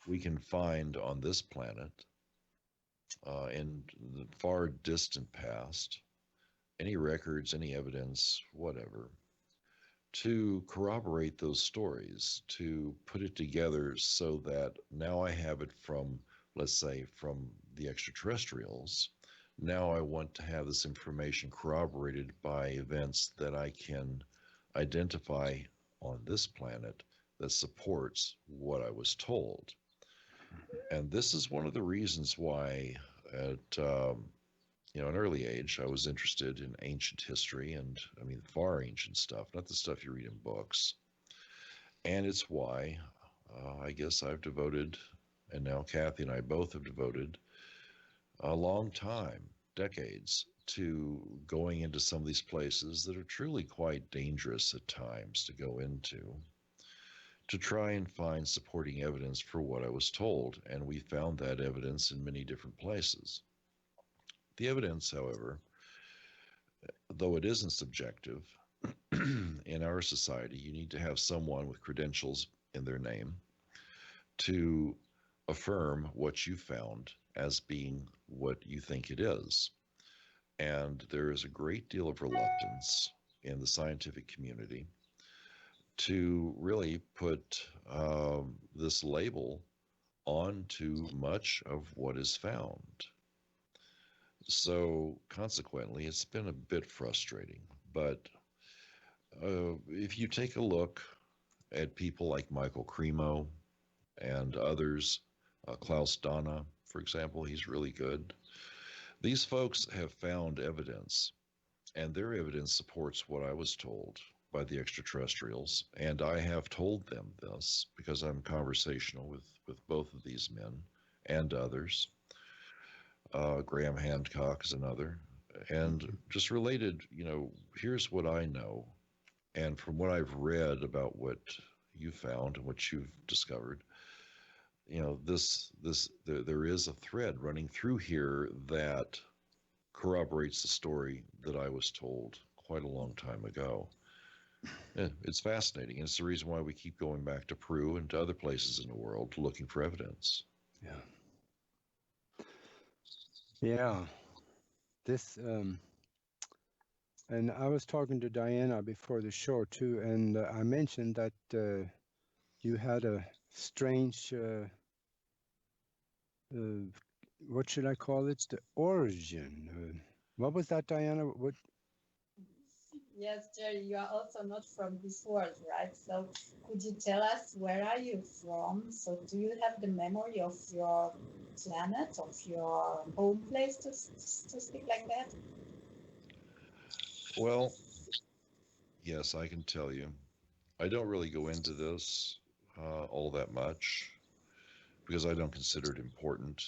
we can find on this planet in the far distant past, any records, any evidence, whatever, to corroborate those stories, to put it together so that now I have it from, let's say, from the extraterrestrials. Now I want to have this information corroborated by events that I can identify on this planet that supports what I was told. And this is one of the reasons why at an early age, I was interested in ancient history, and I mean far ancient stuff, not the stuff you read in books. And it's why I guess I've devoted, and now Kathy and I both have devoted a long time, decades, to going into some of these places that are truly quite dangerous at times to go into, to try and find supporting evidence for what I was told. And we found that evidence in many different places. The evidence, however, though it isn't subjective, in our society, you need to have someone with credentials in their name to affirm what you found as being what you think it is. And there is a great deal of reluctance in the scientific community to really put this label onto much of what is found. So consequently, it's been a bit frustrating. But if you take a look at people like Michael Cremo and others, Klaus Donna, for example, he's really good. These folks have found evidence, and their evidence supports what I was told by the extraterrestrials. And I have told them this because I'm conversational with both of these men and others. Graham Hancock is another. And just related, here's what I know. And from what I've read about what you found and what you've discovered, there is a thread running through here that corroborates the story that I was told quite a long time ago. It's fascinating. And it's the reason why we keep going back to Peru and to other places in the world looking for evidence. Yeah. Yeah. This, and I was talking to Diana before the show too, and I mentioned that you had a strange, what should I call it? The origin. What was that, Diana? What? Yes, Jerry, you are also not from this world, right? So could you tell us where are you from? So do you have the memory of your planet, of your home place to speak like that? Well, yes, I can tell you. I don't really go into this all that much because I don't consider it important.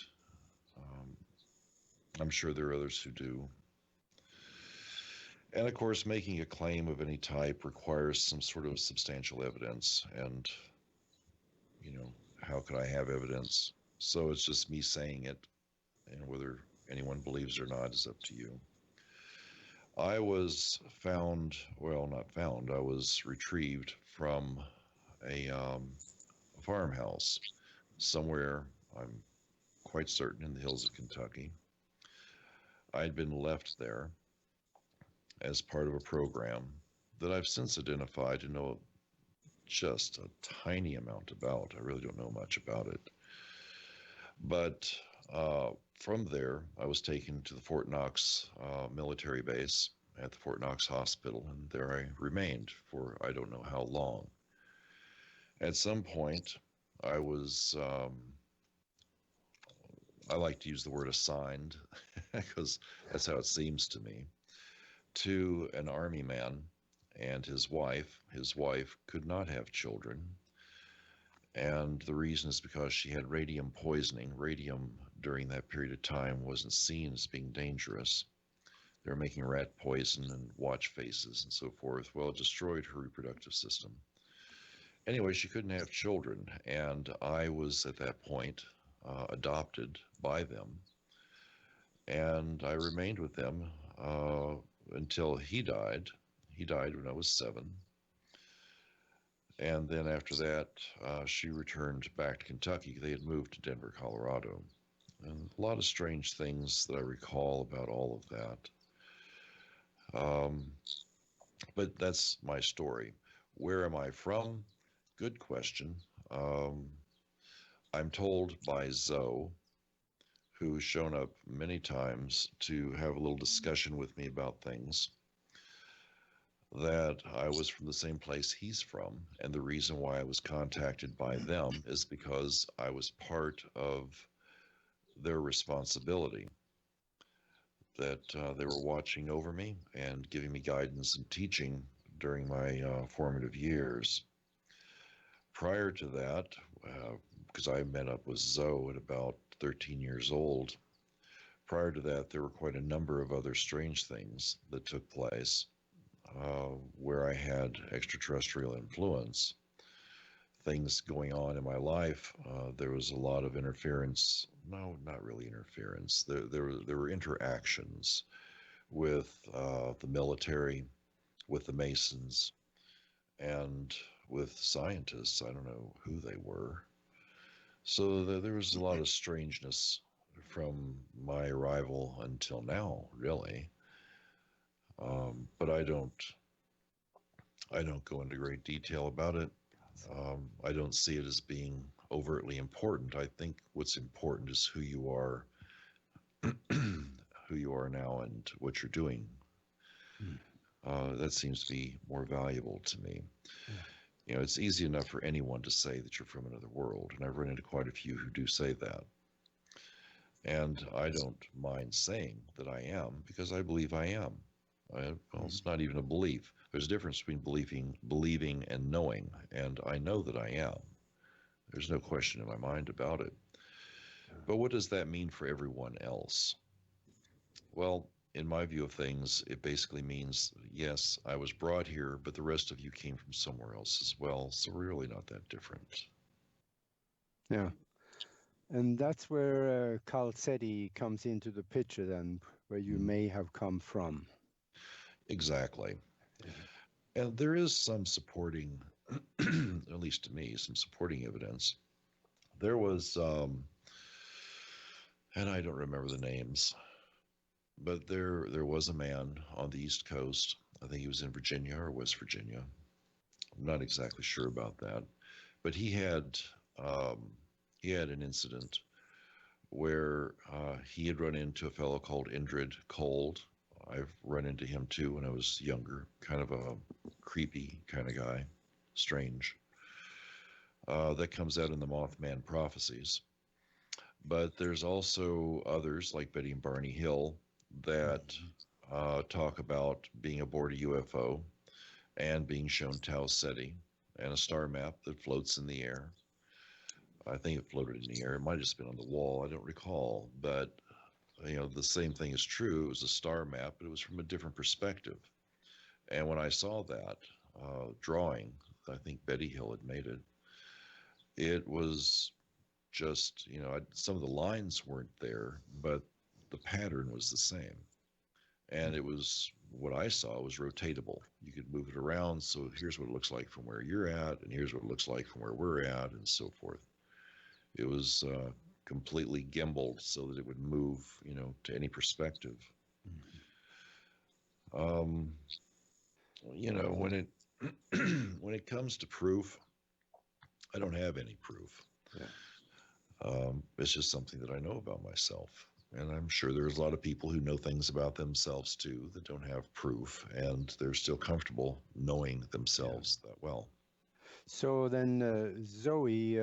I'm sure there are others who do. And of course, making a claim of any type requires some sort of substantial evidence. And, how could I have evidence? So it's just me saying it, and whether anyone believes it or not is up to you. I was I was retrieved from a farmhouse somewhere, I'm quite certain, in the hills of Kentucky. I'd been left there as part of a program that I've since identified to know just a tiny amount about. I really don't know much about it. But from there, I was taken to the Fort Knox military base at the Fort Knox Hospital, and there I remained for I don't know how long. At some point, I was, I like to use the word assigned because that's how it seems to me, to an army man and his wife. His wife could not have children, and the reason is because she had radium poisoning. Radium during that period of time wasn't seen as being dangerous. They were making rat poison and watch faces and so forth. Well, it destroyed her reproductive system. Anyway, she couldn't have children, and I was at that point adopted by them, and I remained with them until he died. He died when I was 7. And then after that, she returned back to Kentucky. They had moved to Denver, Colorado. And a lot of strange things that I recall about all of that. But that's my story. Where am I from? Good question. I'm told by Zoe, who's shown up many times to have a little discussion with me about things, that I was from the same place he's from, and the reason why I was contacted by them is because I was part of their responsibility, that they were watching over me and giving me guidance and teaching during my formative years. Prior to that, because I met up with Zoe at about 13 years old, prior to that, there were quite a number of other strange things that took place where I had extraterrestrial influence. Things going on in my life, there was a lot of interference. No, not really interference. There were interactions with the military, with the Masons, and with scientists. I don't know who they were. So there was a lot of strangeness from my arrival until now, really. But I don't go into great detail about it. I don't see it as being overtly important. I think what's important is who you are, who you are now, and what you're doing. That seems to be more valuable to me. Yeah. You know, it's easy enough for anyone to say that you're from another world, and I've run into quite a few who do say that. And I don't mind saying that I am because I believe I am. Well, it's not even a belief. There's a difference between believing and knowing, and I know that I am. There's no question in my mind about it. But what does that mean for everyone else? Well, in my view of things, it basically means, yes, I was brought here, but the rest of you came from somewhere else as well, so we're really not that different. Yeah. And that's where Calcetti comes into the picture then, where you may have come from. Exactly. And there is some supporting, at least to me, some supporting evidence. There was, and I don't remember the names, but there was a man on the East Coast. I think he was in Virginia or West Virginia. I'm not exactly sure about that, but he had an incident where he had run into a fellow called Indrid Cold. I've run into him too when I was younger, kind of a creepy kind of guy, strange. That comes out in the Mothman prophecies. But there's also others like Betty and Barney Hill that talk about being aboard a UFO and being shown Tau Ceti and a star map that floats in the air. I think it floated in the air. It might have just been on the wall. I don't recall. But, you know, the same thing is true. It was a star map, but it was from a different perspective. And when I saw that drawing, I think Betty Hill had made it, it was just, you know, some of the lines weren't there, but the pattern was the same. And it was, what I saw was rotatable. You could move it around. So here's what it looks like from where you're at, and here's what it looks like from where we're at, and so forth. It was completely gimbaled so that it would move, you know, to any perspective. You know, when it when it comes to proof, I don't have any proof. Yeah. It's just something that I know about myself. And I'm sure there's a lot of people who know things about themselves too that don't have proof, and they're still comfortable knowing themselves that well. So then, Zoe,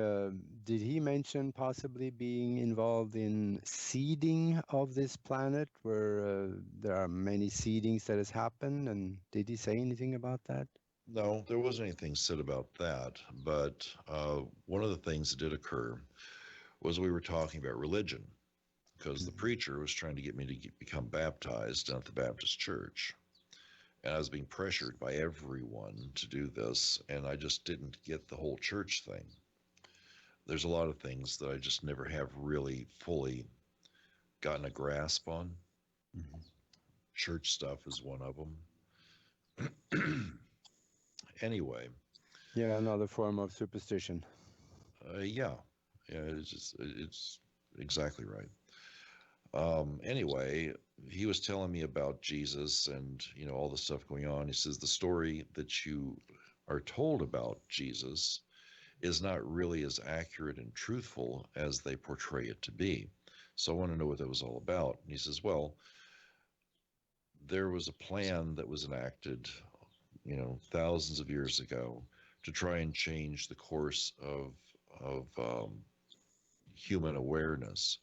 did he mention possibly being involved in seeding of this planet, where there are many seedings that has happened? And did he say anything about that? No, there wasn't anything said about that. But one of the things that did occur was we were talking about religion, because the preacher was trying to get me to become baptized at the Baptist church. And I was being pressured by everyone to do this, and I just didn't get the whole church thing. There's a lot of things that I just never have really fully gotten a grasp on. Church stuff is one of them. Anyway. Yeah, another form of superstition. Yeah, it's exactly right. Anyway, he was telling me about Jesus and, you know, all the stuff going on. He says the story that you are told about Jesus is not really as accurate and truthful as they portray it to be. So I want to know what that was all about. And he says, well, there was a plan that was enacted, you know, thousands of years ago to try and change the course of human awareness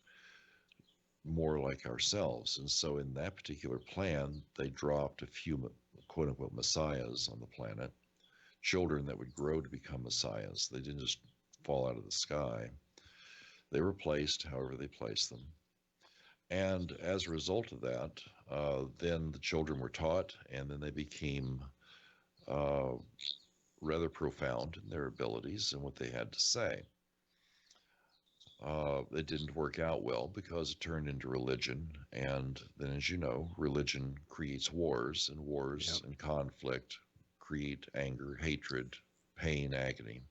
more like ourselves. And so in that particular plan, they dropped a few quote unquote messiahs on the planet, children that would grow to become messiahs. They didn't just fall out of the sky. They were placed however they placed them. And as a result of that, then the children were taught, and then they became rather profound in their abilities and what they had to say. It didn't work out well because it turned into religion. And then, as you know, religion creates wars, and wars and conflict create anger, hatred, pain, agony.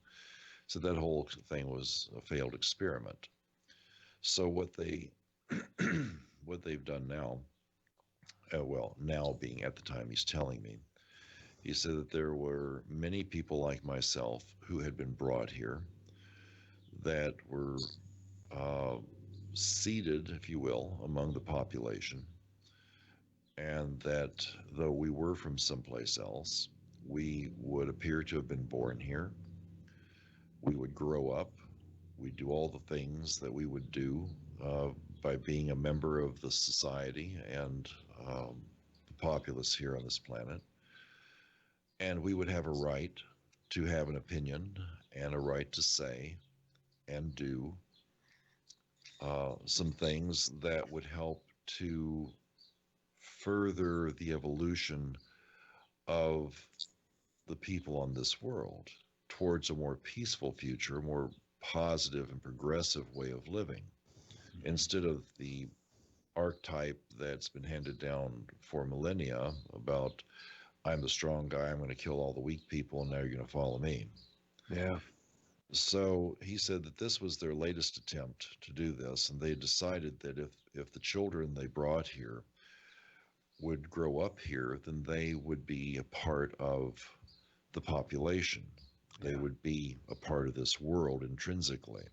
So that whole thing was a failed experiment. So what they've done now, well, now being at the time he's telling me, He said that there were many people like myself who had been brought here that were uh, seeded, if you will, among the population, and that though we were from someplace else, we would appear to have been born here. We would grow up. We'd do all the things that we would do uh, by being a member of the society and the populace here on this planet. And we would have a right to have an opinion and a right to say and do some things that would help to further the evolution of the people on this world towards a more peaceful future, a more positive and progressive way of living, instead of the archetype that's been handed down for millennia about I'm the strong guy, I'm going to kill all the weak people, and now you're going to follow me. Yeah. So he said that this was their latest attempt to do this, and they decided that if the children they brought here would grow up here, then they would be a part of the population. They would be a part of this world intrinsically.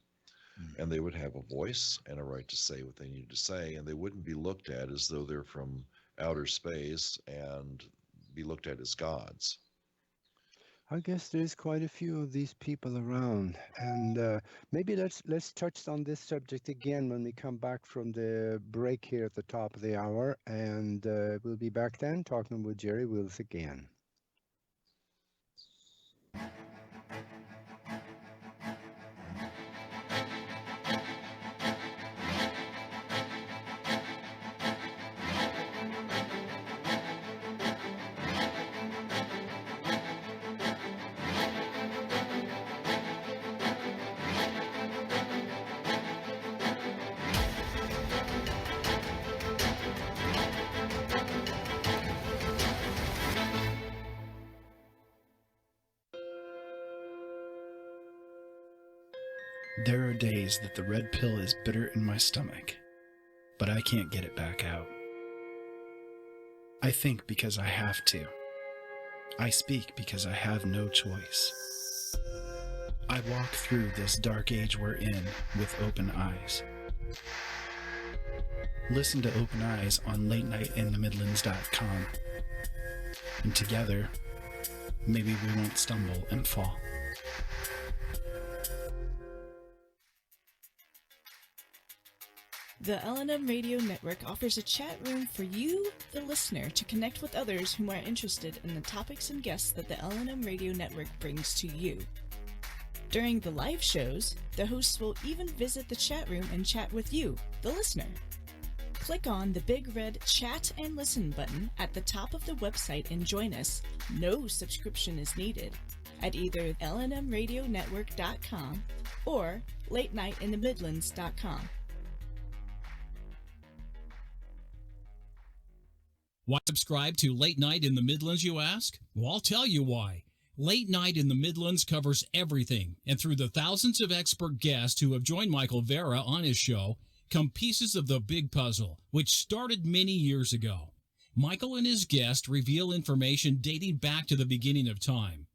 And they would have a voice and a right to say what they needed to say, and they wouldn't be looked at as though they're from outer space and be looked at as gods. I guess there's quite a few of these people around, and maybe let's touch on this subject again when we come back from the break here at the top of the hour, and we'll be back then talking with Jerry Wills again. There are days that the red pill is bitter in my stomach, but I can't get it back out. I think because I have to. I speak because I have no choice. I walk through this dark age we're in with open eyes. Listen to Open Eyes on latenightinthemidlands.com. And together, maybe we won't stumble and fall. The L&M Radio Network offers a chat room for you, the listener, to connect with others whom are interested in the topics and guests that the L&M Radio Network brings to you. During the live shows, the hosts will even visit the chat room and chat with you, the listener. Click on the big red Chat and Listen button at the top of the website and join us. No subscription is needed at either lnmradionetwork.com or latenightinthemidlands.com. Why subscribe to Late Night in the Midlands, you ask? Well, I'll tell you why. Late Night in the Midlands covers everything, and through the thousands of expert guests who have joined Michael Vera on his show, come pieces of the big puzzle, which started many years ago. Michael and his guests reveal information dating back to the beginning of time.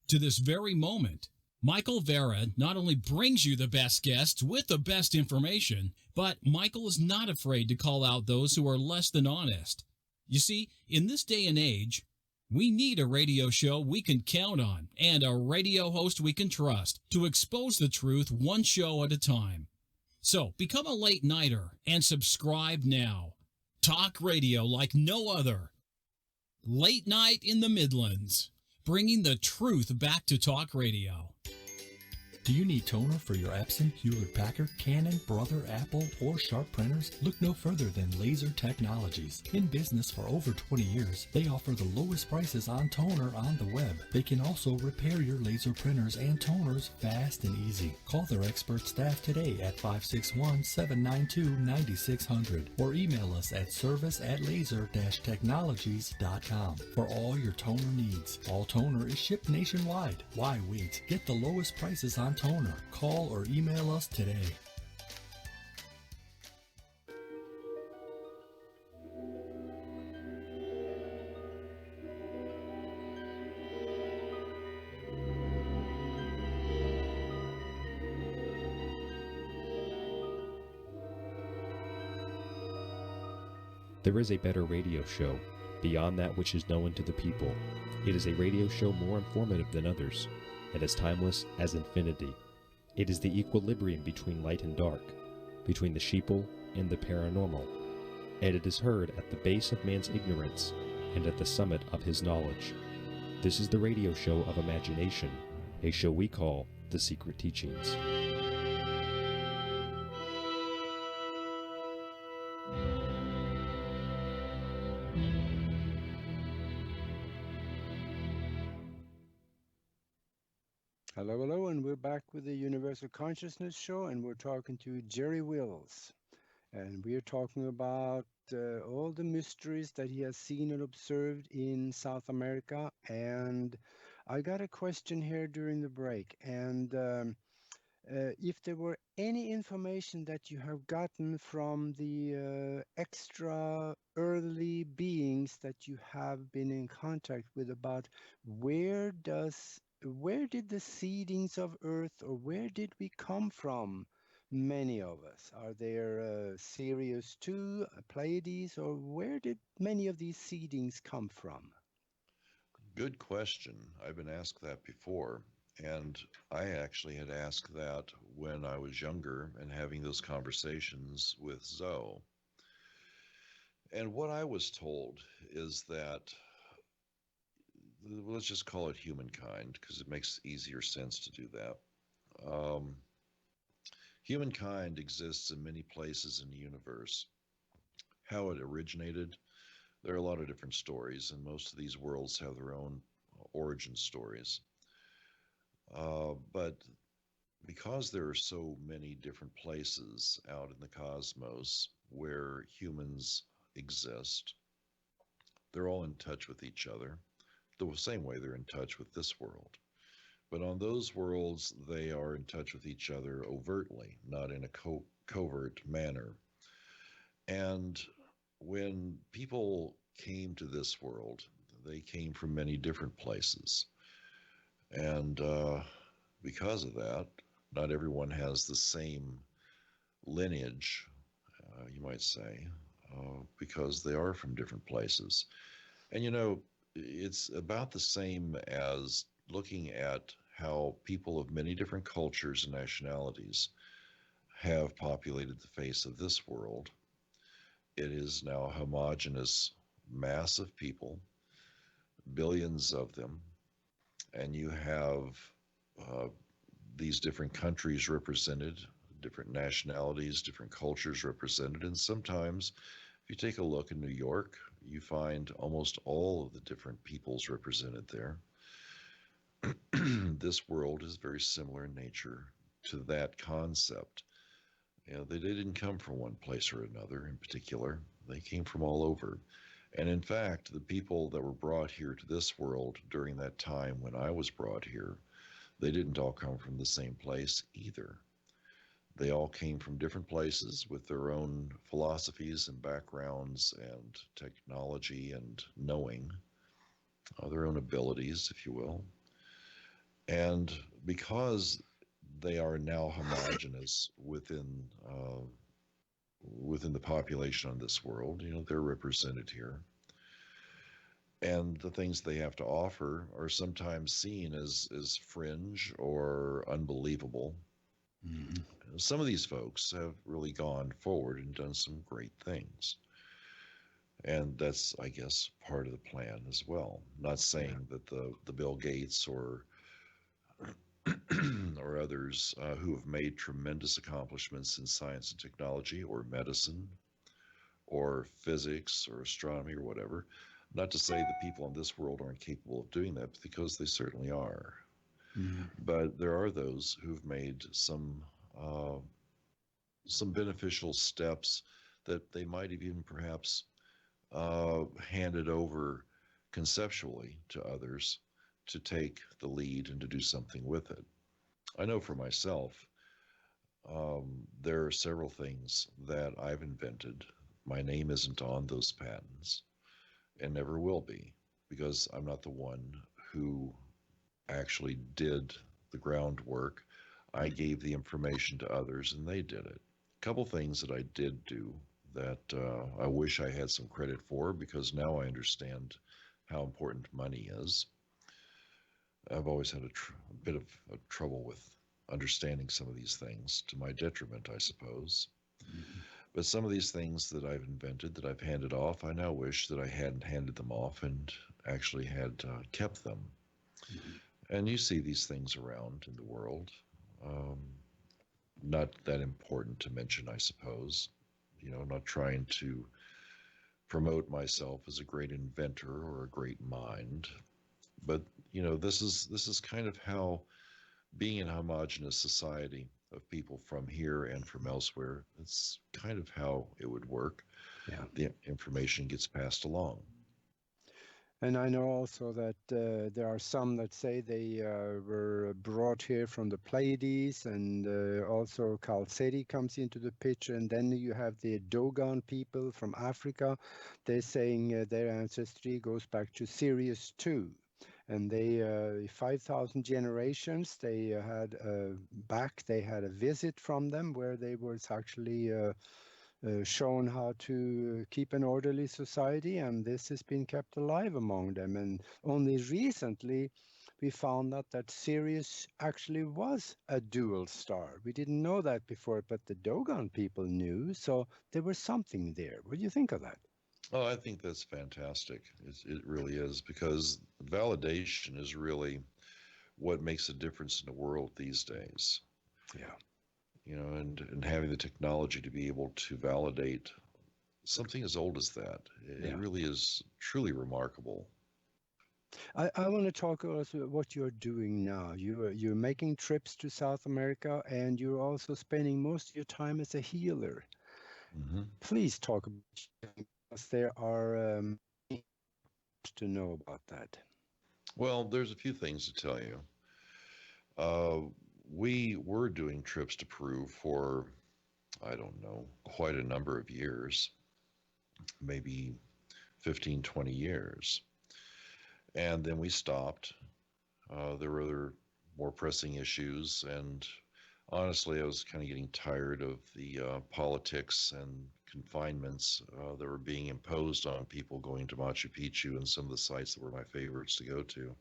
To this very moment, Michael Vera not only brings you the best guests with the best information, but Michael is not afraid to call out those who are less than honest. You see, in this day and age, we need a radio show we can count on and a radio host we can trust to expose the truth one show at a time. So become a late nighter and subscribe now. Talk radio like no other. Late Night in the Midlands, bringing the truth back to talk radio. Do you need toner for your Epson, Hewlett-Packard, Canon, Brother, Apple, or Sharp printers? Look no further than Laser Technologies. In business for over 20 years, they offer the lowest prices on toner on the web. They can also repair your laser printers and toners fast and easy. Call their expert staff today at 561-792-9600 or email us at service@laser-technologies.com for all your toner needs. All toner is shipped nationwide. Why wait? Get the lowest prices on toner. Call or email us today. There is a better radio show, beyond that which is known to the people. It is a radio show more informative than others, and as timeless as infinity. It is the equilibrium between light and dark, between the sheeple and the paranormal, and it is heard at the base of man's ignorance and at the summit of his knowledge. This is the radio show of imagination, a show we call The Secret Teachings. Hello, hello, and we're back with the Universal Consciousness Show, and we're talking to Jerry Wills. And we're talking about all the mysteries that he has seen and observed in South America. And I got a question here during the break. And if there were any information that you have gotten from the extra earthly beings that you have been in contact with about where did the seedings of Earth, or where did we come from? Many of us. Are there Sirius 2, Pleiades, or where did many of these seedings come from? Good question. I've been asked that before, and I actually had asked that when I was younger and having those conversations with Zoe. And what I was told is that, let's just call it humankind, because it makes easier sense to do that. Humankind exists in many places in the universe. How it originated, there are a lot of different stories, and most of these worlds have their own origin stories. But because there are so many different places out in the cosmos where humans exist, they're all in touch with each other, the same way they're in touch with this world. But on those worlds, they are in touch with each other overtly, not in a covert manner. And when people came to this world, they came from many different places. And because of that, not everyone has the same lineage, you might say, because they are from different places. And you know, it's about the same as looking at how people of many different cultures and nationalities have populated the face of this world. It is now a homogeneous mass of people, billions of them, and you have these different countries represented, different nationalities, different cultures represented, and sometimes if you take a look in New York, you find almost all of the different peoples represented there. This world is very similar in nature to that concept. You know, they didn't come from one place or another in particular. They came from all over. And in fact, the people that were brought here to this world during that time when I was brought here, they didn't all come from the same place either. They all came from different places with their own philosophies and backgrounds and technology and knowing, their own abilities, if you will. And because they are now homogeneous within the population on this world, you know, they're represented here. And the things they have to offer are sometimes seen as fringe or unbelievable. Mm-hmm. Some of these folks have really gone forward and done some great things. And that's, I guess, part of the plan as well. Not saying that the Bill Gates or others who have made tremendous accomplishments in science and technology or medicine or physics or astronomy or whatever, not to say that people in this world aren't capable of doing that, because they certainly are. Mm-hmm. But there are those who've made some beneficial steps that they might have even perhaps handed over conceptually to others to take the lead and to do something with it. I know for myself, there are several things that I've invented. My name isn't on those patents and never will be, because I'm not the one who actually did the groundwork. I gave the information to others and they did it. A couple things that I did do that I wish I had some credit for, because now I understand how important money is. I've always had a bit of trouble with understanding some of these things, to my detriment, I suppose. But some of these things that I've invented, that I've handed off, I now wish that I hadn't handed them off and actually had kept them. And you see these things around in the world. Not that important to mention, I suppose. You know, not trying to promote myself as a great inventor or a great mind. But, you know, this is kind of how being in a homogeneous society of people from here and from elsewhere, it's kind of how it would work. Yeah. The information gets passed along. And I know also that there are some that say they were brought here from the Pleiades, and also Kalseri comes into the picture. And then you have the Dogon people from Africa. They're saying their ancestry goes back to Sirius II. And they, 5,000 generations, they had they had a visit from them where they was actually shown how to keep an orderly society, and this has been kept alive among them. And only recently we found out that Sirius actually was a dual star. We didn't know that before, but the Dogon people knew, so there was something there. What do you think of that? Oh, I think that's fantastic. It really is, because validation is really what makes a difference in the world these days. Yeah. You know, and having the technology to be able to validate something as old as that, it really is truly remarkable. I want to talk also what you're doing now. You're making trips to South America, and you're also spending most of your time as a healer. Mm-hmm. Please talk about, because there are to know about that. Well, there's a few things to tell you. We were doing trips to Peru for, I don't know, quite a number of years, maybe 15, 20 years. And then we stopped. There were other more pressing issues, and honestly, I was kind of getting tired of the politics and confinements that were being imposed on people going to Machu Picchu and some of the sites that were my favorites to go to.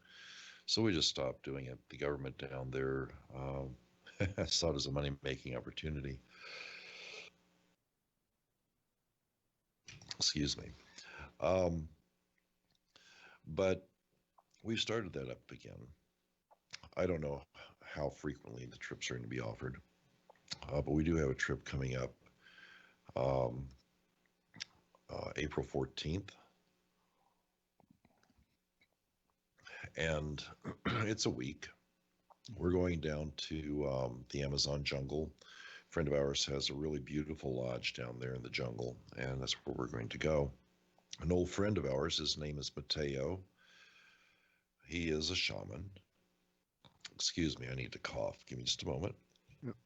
So we just stopped doing it. The government down there saw it as a money-making opportunity. Excuse me. But we've started that up again. I don't know how frequently the trips are going to be offered, but we do have a trip coming up April 14th. And it's a week. We're going down to the Amazon jungle. A friend of ours has a really beautiful lodge down there in the jungle, and that's where we're going to go. An old friend of ours, his name is Mateo. He is a shaman. Excuse me, I need to cough. Give me just a moment. Yep.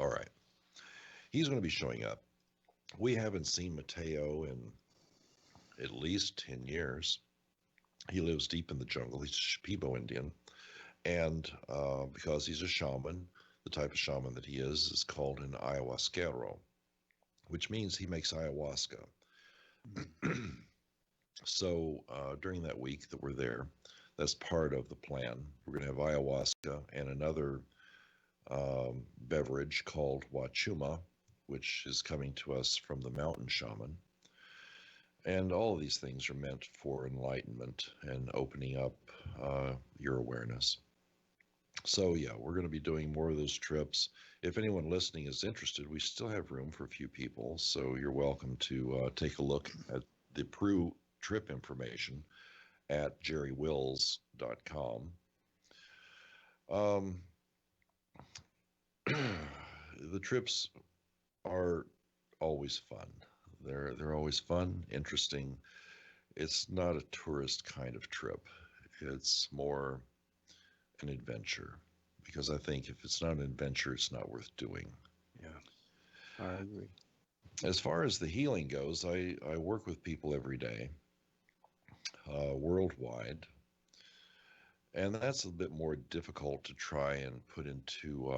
All right. He's going to be showing up. We haven't seen Mateo in at least 10 years. He lives deep in the jungle. He's a Shipibo Indian. And because he's a shaman, the type of shaman that he is called an ayahuasquero, which means he makes ayahuasca. So during that week that we're there, that's part of the plan. We're going to have ayahuasca and another beverage called wachuma, which is coming to us from the mountain shaman. And all of these things are meant for enlightenment and opening up your awareness. So yeah, we're going to be doing more of those trips. If anyone listening is interested, we still have room for a few people, so you're welcome to take a look at the Peru trip information at jerrywills.com. The trips are always fun. They're always fun, interesting. It's not a tourist kind of trip. It's more an adventure, because I think if it's not an adventure, it's not worth doing. Yeah, I agree. As far as the healing goes, I work with people every day, worldwide, and that's a bit more difficult to try and put into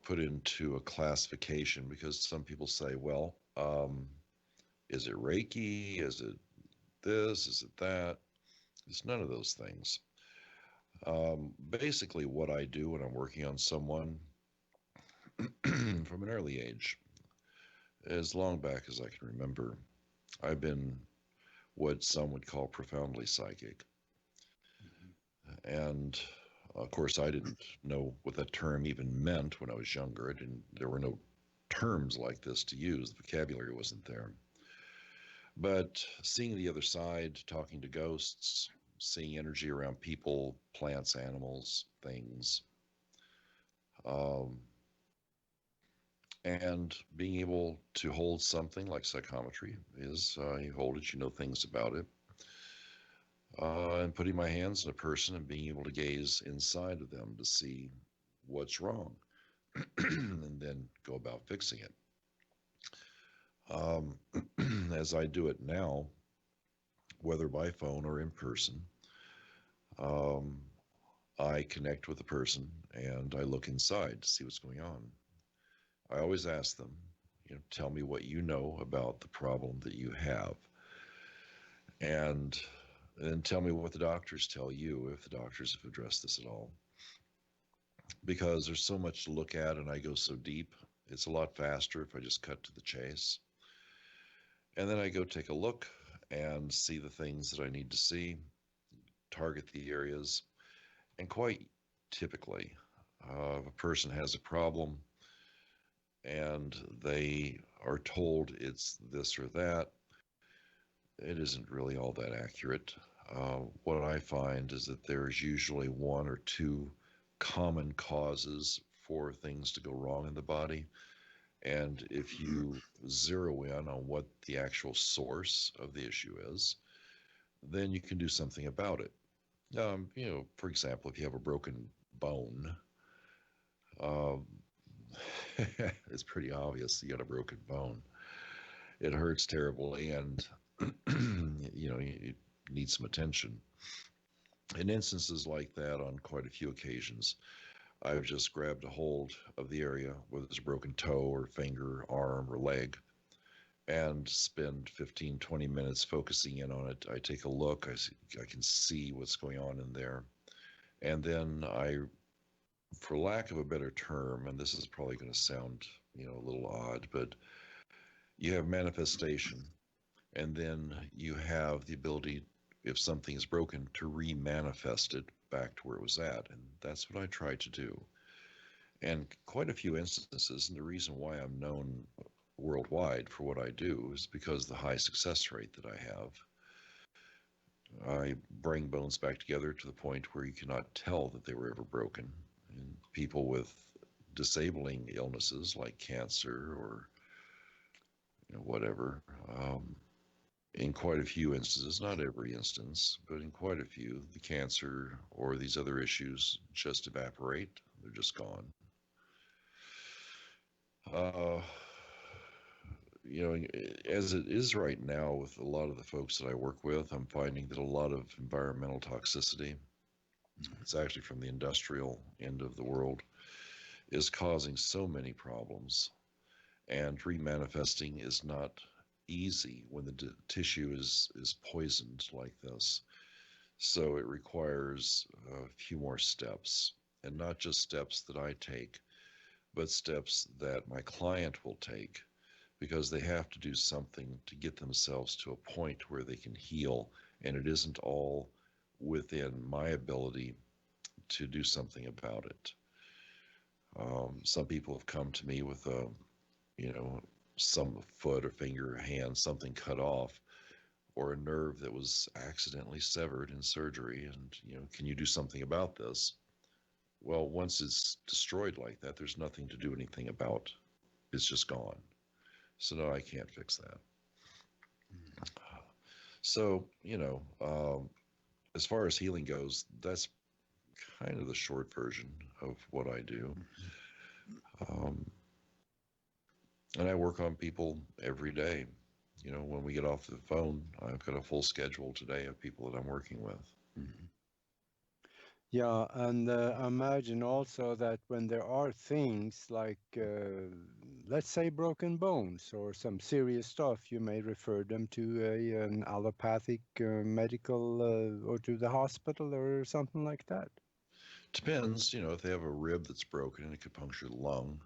put into a classification, because some people say, well, is it Reiki? Is it this? Is it that? It's none of those things. Basically, what I do when I'm working on someone from an early age, as long back as I can remember, I've been what some would call profoundly psychic. And of course, I didn't know what that term even meant when I was younger. There were no terms like this to use. The vocabulary wasn't there. But seeing the other side, talking to ghosts, seeing energy around people, plants, animals, things, and being able to hold something like psychometry is, you hold it, you know things about it, and putting my hands on a person and being able to gaze inside of them to see what's wrong and then go about fixing it. As I do it now, whether by phone or in person, I connect with the person and I look inside to see what's going on. I always ask them, tell me what you know about the problem that you have. And then tell me what the doctors tell you, if the doctors have addressed this at all. Because there's so much to look at and I go so deep, it's a lot faster if I just cut to the chase. And then I go take a look and see the things that I need to see, target the areas. And quite typically, if a person has a problem and they are told it's this or that, it isn't really all that accurate. What I find is that there's usually one or two common causes for things to go wrong in the body. And if you zero in on what the actual source of the issue is, then you can do something about it. For example, if you have a broken bone, it's pretty obvious you got a broken bone. It hurts terribly, and you need some attention. In instances like that, on quite a few occasions, I've just grabbed a hold of the area, whether it's a broken toe or finger, arm, or leg, and spend 15, 20 minutes focusing in on it. I take a look, I can see what's going on in there. And then for lack of a better term, and this is probably going to sound, a little odd, but you have manifestation, and then you have the ability, if something is broken, to re-manifest it back to where it was at. And that's what I try to do. And quite a few instances, and the reason why I'm known worldwide for what I do is because of the high success rate that I have. I bring bones back together to the point where you cannot tell that they were ever broken. And people with disabling illnesses like cancer or whatever, in quite a few instances, not every instance, but in quite a few, the cancer or these other issues just evaporate. They're just gone. As it is right now with a lot of the folks that I work with, I'm finding that a lot of environmental toxicity, it's actually from the industrial end of the world, is causing so many problems. And remanifesting is not easy when the tissue is poisoned like this. So it requires a few more steps, and not just steps that I take, but steps that my client will take, because they have to do something to get themselves to a point where they can heal, and it isn't all within my ability to do something about it. Some people have come to me with some foot or finger or hand, something cut off, or a nerve that was accidentally severed in surgery, and can you do something about this? Well, once it's destroyed like that, there's nothing to do anything about. It's just gone. So no, I can't fix that. So, as far as healing goes, that's kind of the short version of what I do. And I work on people every day. When we get off the phone, I've got a full schedule today of people that I'm working with. Yeah, and imagine also that when there are things like, let's say, broken bones or some serious stuff, you may refer them to an allopathic medical or to the hospital or something like that. Depends, if they have a rib that's broken and it could puncture the lung,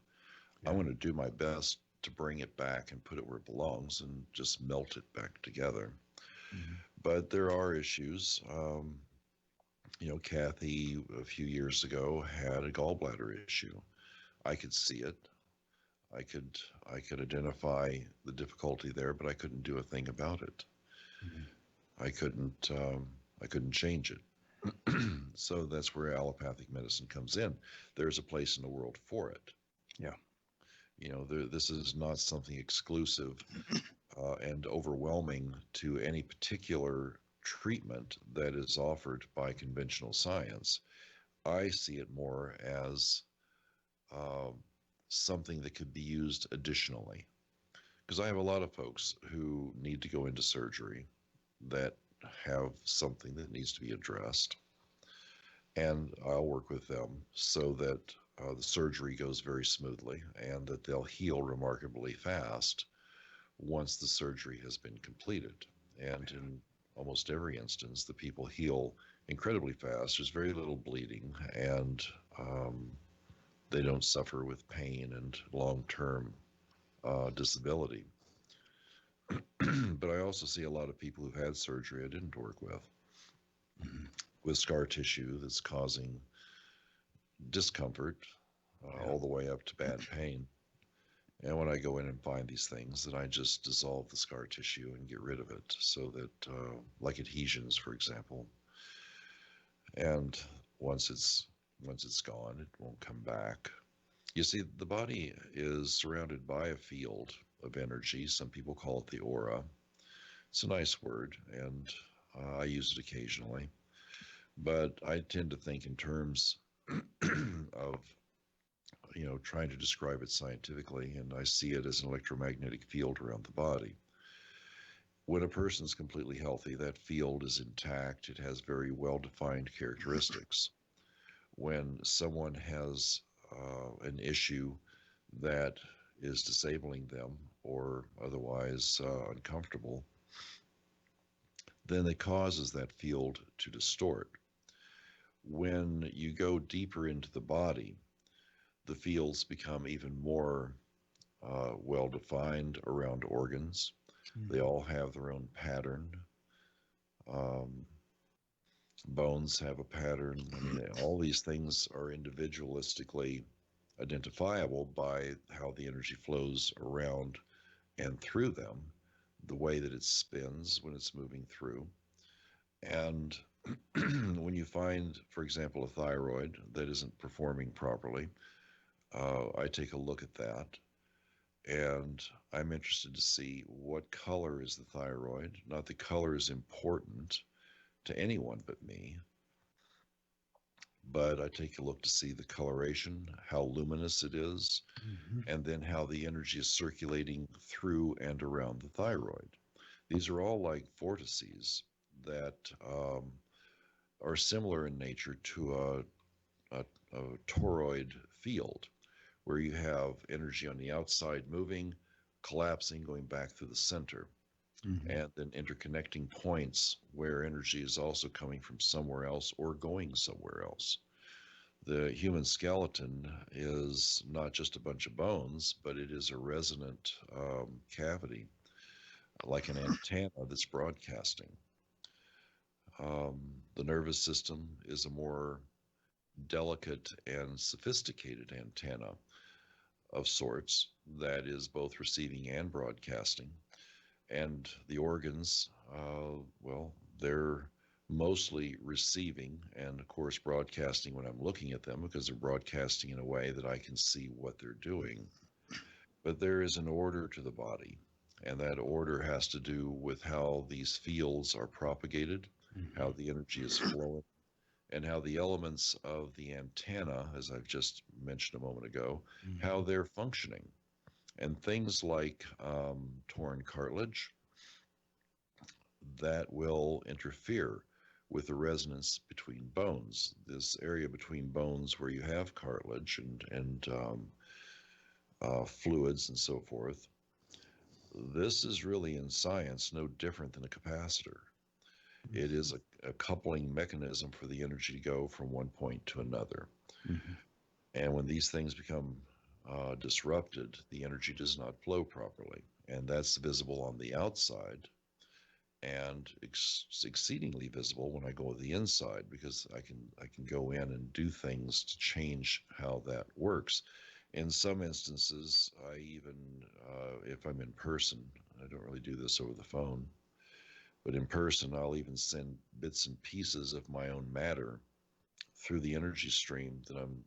I'm Yeah. going to do my best to bring it back and put it where it belongs and just melt it back together. Mhm. But there are issues. Kathy a few years ago had a gallbladder issue. I could see it. I could identify the difficulty there, but I couldn't do a thing about it. Mhm. I couldn't change it. So that's where allopathic medicine comes in. There's a place in the world for it. Yeah. This is not something exclusive and overwhelming to any particular treatment that is offered by conventional science. I see it more as uh, something that could be used additionally. Because I have a lot of folks who need to go into surgery that have something that needs to be addressed. And I'll work with them so that the surgery goes very smoothly and that they'll heal remarkably fast once the surgery has been completed. And in almost every instance, the people heal incredibly fast. There's very little bleeding, and they don't suffer with pain and long-term disability. But I also see a lot of people who've had surgery I didn't work with scar tissue that's causing discomfort all the way up to bad pain. And when I go in and find these things, then I just dissolve the scar tissue and get rid of it so that, like adhesions, for example, and once it's gone, it won't come back. You see, the body is surrounded by a field of energy. Some people call it the aura. It's a nice word, and I use it occasionally. But I tend to think in terms of trying to describe it scientifically, and I see it as an electromagnetic field around the body. When a person is completely healthy, that field is intact. It has very well-defined characteristics. When someone has an issue that is disabling them or otherwise uncomfortable, then it causes that field to distort. When you go deeper into the body, the fields become even more well-defined around organs. They all have their own pattern. Um, Bones have a pattern. I mean, all these things are individualistically identifiable by how the energy flows around and through them, the way that it spins when it's moving through. And when you find, for example, a thyroid that isn't performing properly, I take a look at that, and I'm interested to see what color is the thyroid. Not the color is important to anyone but me, but I take a look to see the coloration, how luminous it is, and then how the energy is circulating through and around the thyroid. These are all like vortices that are similar in nature to a toroid field, where you have energy on the outside moving, collapsing, going back through the center, and then interconnecting points where energy is also coming from somewhere else or going somewhere else. The human skeleton is not just a bunch of bones, but it is a resonant cavity, like an antenna that's broadcasting. The nervous system is a more delicate and sophisticated antenna of sorts that is both receiving and broadcasting. And the organs, well, they're mostly receiving and, of course, broadcasting when I'm looking at them, because they're broadcasting in a way that I can see what they're doing. But there is an order to the body, and that order has to do with how these fields are propagated, how the energy is flowing, and how the elements of the antenna, as I've just mentioned a moment ago, how they're functioning. And things like torn cartilage, that will interfere with the resonance between bones, this area between bones where you have cartilage and fluids and so forth. This is really in science no different than a capacitor. It is a coupling mechanism for the energy to go from one point to another. Mm-hmm. And when these things become disrupted, the energy does not flow properly. And that's visible on the outside and exceedingly visible when I go to the inside, because I can go in and do things to change how that works. In some instances, I even, if I'm in person, I don't really do this over the phone, but in person, I'll even send bits and pieces of my own matter through the energy stream that I'm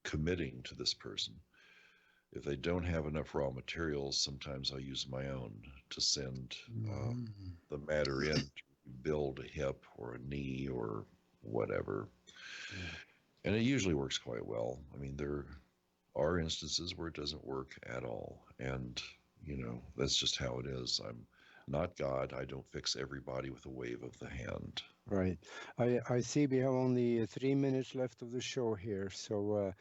committing to this person. If they don't have enough raw materials, sometimes I'll use my own to send the matter in to build a hip or a knee or whatever. Yeah. And it usually works quite well. I mean, there are instances where it doesn't work at all. And, that's just how it is. I'm not God. I don't fix everybody with a wave of the hand. Right. I see we have only 3 minutes left of the show here. So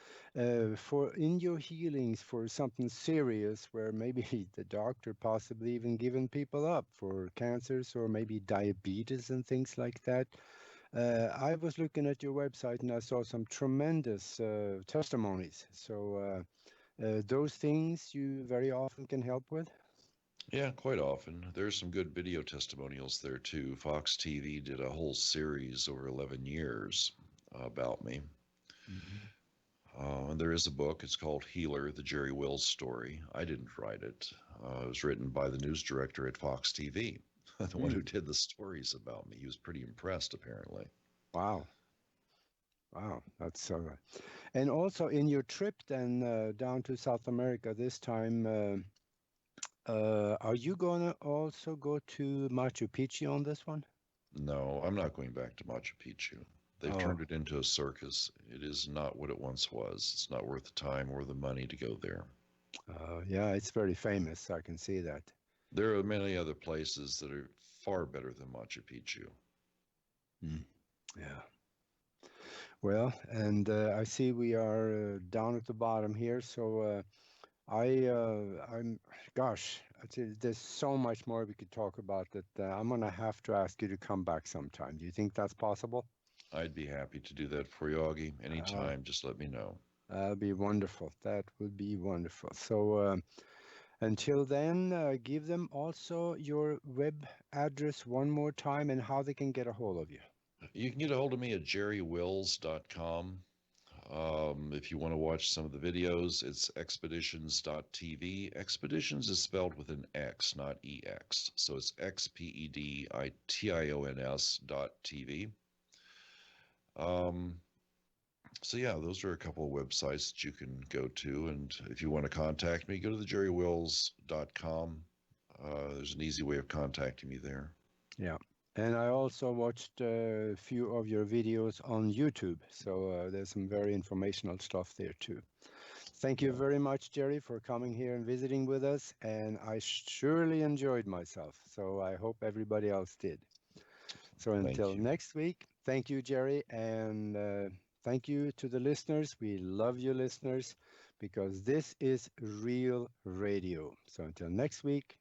for in your healings for something serious where maybe the doctor possibly even given people up for cancers or maybe diabetes and things like that, I was looking at your website and I saw some tremendous testimonies. So those things you very often can help with? Yeah, quite often. There's some good video testimonials there too. Fox TV did a whole series over 11 years about me. And there is a book. It's called Healer, the Jerry Wills Story. I didn't write it. It was written by the news director at Fox TV, the one who did the stories about me. He was pretty impressed, apparently. Wow. Wow, that's and also in your trip then down to South America this time, are you gonna also go to Machu Picchu on this one? No, I'm not going back to Machu Picchu. They've turned it into a circus. It is not what it once was. It's not worth the time or the money to go there. Yeah, it's very famous. I can see that. There are many other places that are far better than Machu Picchu. Yeah. Well, and I see we are down at the bottom here, so gosh, there's so much more we could talk about that I'm gonna have to ask you to come back sometime. Do you think that's possible? I'd be happy to do that for you, Augie. Anytime, just let me know. That'd be wonderful. That would be wonderful. So until then, give them also your web address one more time and how they can get a hold of you. You can get a hold of me at jerrywills.com. If you want to watch some of the videos, it's expeditions.tv. Expeditions is spelled with an X, not EX. So it's XPEDITIONS.tv. So yeah, those are a couple of websites that you can go to. And if you want to contact me, go to thejerrywills.com. There's an easy way of contacting me there. Yeah. And I also watched a few of your videos on YouTube. So there's some very informational stuff there too. Thank you very much, Jerry, for coming here and visiting with us. And I surely enjoyed myself. So I hope everybody else did. So until next week, thank you, Jerry. And thank you to the listeners. We love you, listeners, because this is real radio. So until next week,